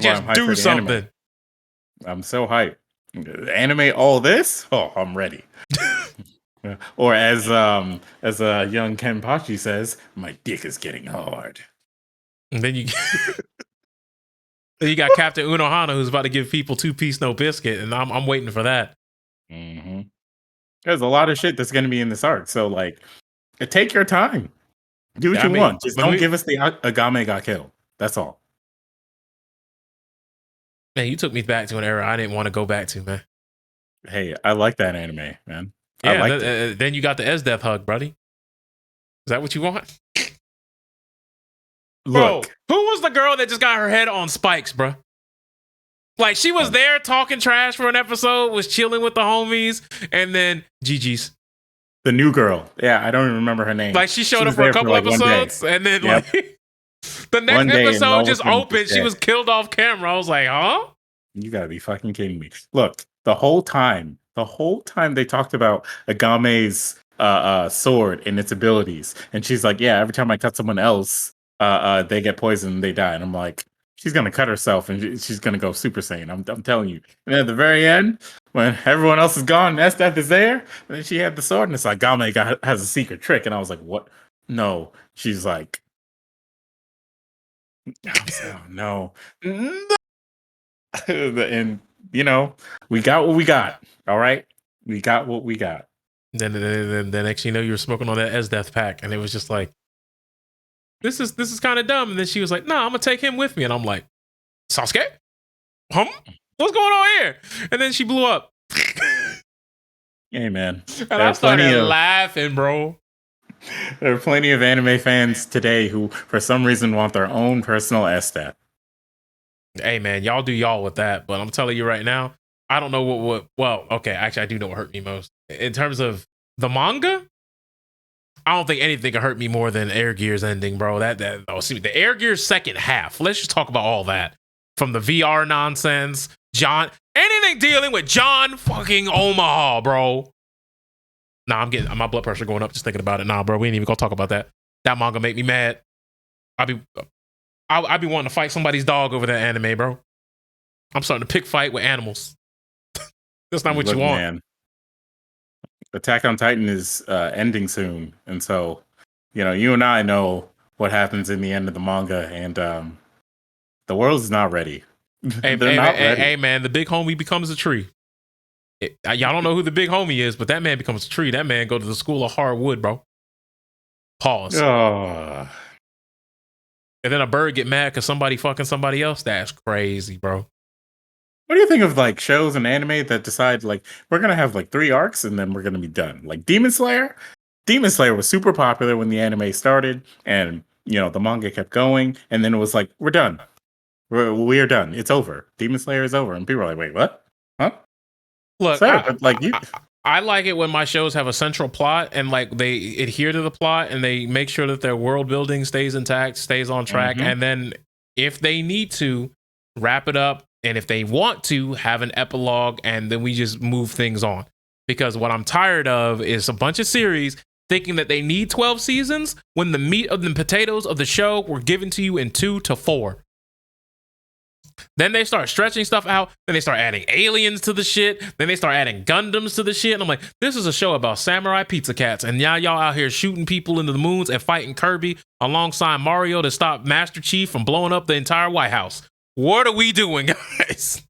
just do something. Anime. I'm so hyped. Anime all this? Oh, I'm ready. Or as a young Kenpachi says, my dick is getting hard. And then you got Captain Unohana, who's about to give people 2-piece no biscuit, and I'm waiting for that. Mm-hmm. There's a lot of shit that's going to be in this arc, so like, take your time. Do what you want. Just don't give us the Agame got killed. That's all. Man, you took me back to an era I didn't want to go back to, man. Hey, I like that anime, man. Yeah, then you got the S-Death hug, buddy. Is that what you want? Look. Bro, who was the girl that just got her head on spikes, bro? Like, she was there talking trash for an episode, was chilling with the homies, and then GG's. The new girl. Yeah, I don't even remember her name. Like, she showed up for a couple episodes, and then like the next episode just opened. She was killed off camera. I was like, huh? You gotta be fucking kidding me. Look, the whole time they talked about Agame's sword and its abilities. And she's like, yeah, every time I cut someone else, they get poisoned and they die. And I'm like, she's gonna cut herself and she's gonna go Super Saiyan. I'm telling you. And at the very end, when everyone else is gone, S-Death is there, and then she had the sword, and it's like Game has a secret trick. And I was like, what? No. She's like, oh, no. And you know, we got what we got. All right, we got what we got. Then the next you know, you were smoking on that S-Death pack, and it was just like, this is kind of dumb. And then she was like, "No, I'm gonna take him with me," and I'm like, Sasuke, what's going on here? And then she blew up. Hey man, and I started laughing, bro. There are plenty of anime fans today who, for some reason, want their own personal S-Stat. Hey man, y'all do y'all with that, but I'm telling you right now, I don't know what. Well, okay, actually, I do know what hurt me most in terms of the manga. I don't think anything can hurt me more than Air Gear's ending, bro. The Air Gear's second half. Let's just talk about all that, from the VR nonsense, anything dealing with John fucking Omaha, bro. Nah, I'm getting my blood pressure going up just thinking about it. Nah, bro, we ain't even gonna talk about that. That manga make me mad. I'd be wanting to fight somebody's dog over that anime, bro. I'm starting to pick fight with animals. That's not what you want. Man. Attack on Titan is ending soon, and so you and I know what happens in the end of the manga, and the world is not ready. Hey, man, the big homie becomes a tree. Y'all don't know who the big homie is, but that man becomes a tree. That man go to the school of hard wood, bro. Pause. Oh. And then a bird get mad because somebody fucking somebody else. That's crazy, bro. What do you think of like shows and anime that decide like we're gonna have like 3 arcs and then we're gonna be done? Like Demon Slayer. Demon Slayer was super popular when the anime started, and the manga kept going, and then it was like we're done. We're done. It's over. Demon Slayer is over, and people are like, wait, what? Huh? Look, I like it when my shows have a central plot and like they adhere to the plot and they make sure that their world building stays intact, stays on track, and then if they need to, wrap it up. And if they want to, have an epilogue, and then we just move things on. Because what I'm tired of is a bunch of series thinking that they need 12 seasons when the meat of the potatoes of the show were given to you in 2 to 4. Then they start stretching stuff out. Then they start adding aliens to the shit. Then they start adding Gundams to the shit. And I'm like, this is a show about samurai pizza cats. And now y'all out here shooting people into the moons and fighting Kirby alongside Mario to stop Master Chief from blowing up the entire White House. What are we doing, guys?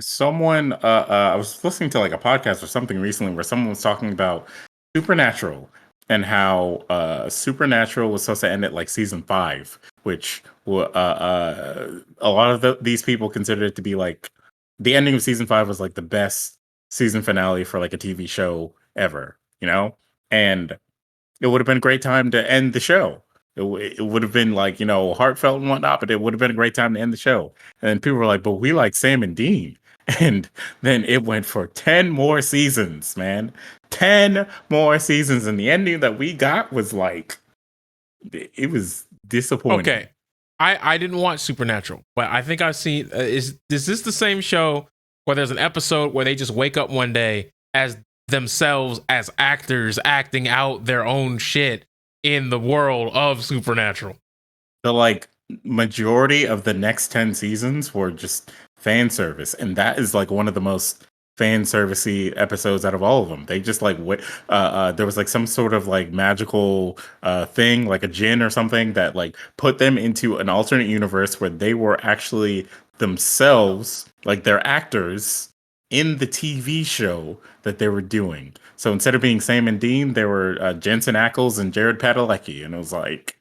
Someone, I was listening to like a podcast or something recently where someone was talking about Supernatural and how Supernatural was supposed to end at like season 5, which a lot of these people considered it to be like the ending of season 5 was like the best season finale for like a TV show ever, you know? And it would have been a great time to end the show. It would have been like, you know, heartfelt and whatnot, but it would have been a great time to end the show. And then people were like, but we like Sam and Dean. And then it went for 10 more seasons, man. 10 more seasons. And the ending that we got was like, it was disappointing. Okay. I didn't watch Supernatural, but I think I've seen, is this the same show where there's an episode where they just wake up one day as themselves as actors acting out their own shit in the world of Supernatural? The like majority of the next 10 seasons were just fan service, and that is like one of the most fan servicey episodes out of all of them. They just like there was like some sort of like magical thing, like a djinn or something, that like put them into an alternate universe where they were actually themselves, like they're actors in the TV show that they were doing. So instead of being Sam and Dean, they were Jensen Ackles and Jared Padalecki, and it was like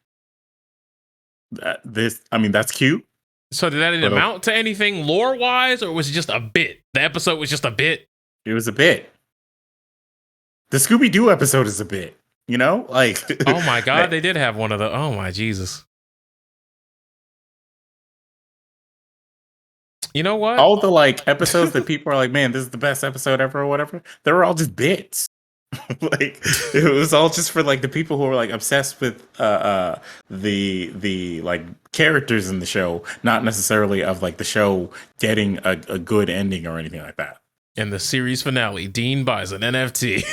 that's cute. So did that amount to anything lore wise, or was it just a bit? The episode was just a bit. It was a bit. The Scooby-Doo episode is a bit, you know? Like, oh my God, they did have one of the, oh my Jesus. You know what? All the like episodes that people are like, man, this is the best episode ever or whatever, they were all just bits. Like, it was all just for like the people who were like obsessed with the like characters in the show, not necessarily of like the show getting a good ending or anything like that. In the series finale, Dean buys an NFT.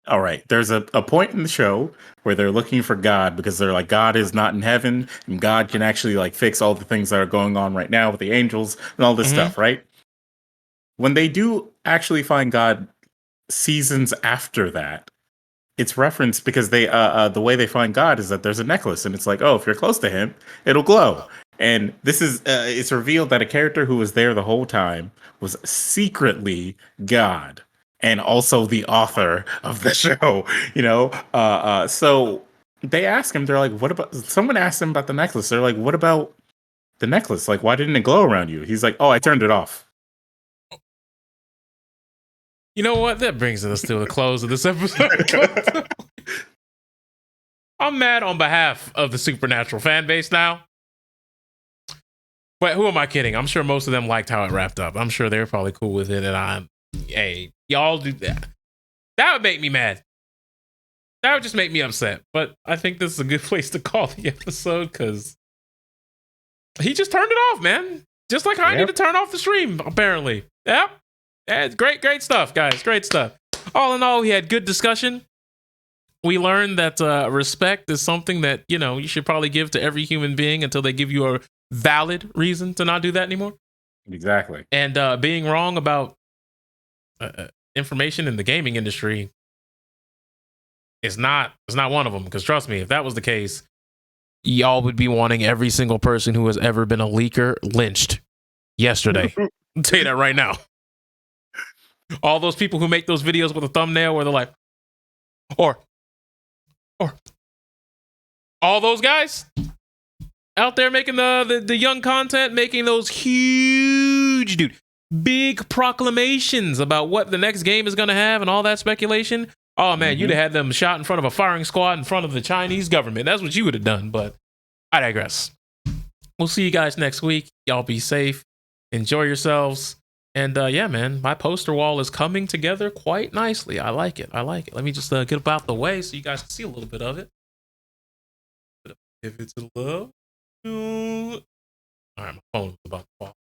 All right, there's a point in the show where they're looking for God because they're like, God is not in heaven and God can actually like fix all the things that are going on right now with the angels and all this stuff, right? When they do actually find God seasons after that, it's referenced because they the way they find God is that there's a necklace and it's like, oh, if you're close to him, it'll glow. And this is it's revealed that a character who was there the whole time was secretly God and also the author of the show, you know? So they ask him, they're like, what about, someone asked him about the necklace. They're like, what about the necklace? Like, why didn't it glow around you? He's like, oh, I turned it off. You know what? That brings us to the close of this episode. I'm mad on behalf of the Supernatural fan base now. But who am I kidding? I'm sure most of them liked how it wrapped up. I'm sure they're probably cool with it. And hey, y'all do that. That would make me mad. That would just make me upset. But I think this is a good place to call the episode because he just turned it off, man. Just like I need to turn off the stream, apparently. Yep. Yeah, great stuff, guys. Great stuff. All in all, we had good discussion. We learned that respect is something that, you know, you should probably give to every human being until they give you a valid reason to not do that anymore. Exactly. And being wrong about information in the gaming industry is not one of them. Because trust me, if that was the case, y'all would be wanting every single person who has ever been a leaker lynched yesterday. I'll tell you that right now. All those people who make those videos with a thumbnail where they're like, or all those guys out there making the young content, making those huge, dude, big proclamations about what the next game is going to have and all that speculation. Oh, man, you'd have had them shot in front of a firing squad in front of the Chinese government. That's what you would have done, but I digress. We'll see you guys next week. Y'all be safe. Enjoy yourselves. And yeah, man, my poster wall is coming together quite nicely. I like it. Let me just get about the way so you guys can see a little bit of it. Give it to love. All right, my phone is about to fall.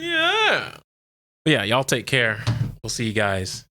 Yeah. But yeah, y'all take care. We'll see you guys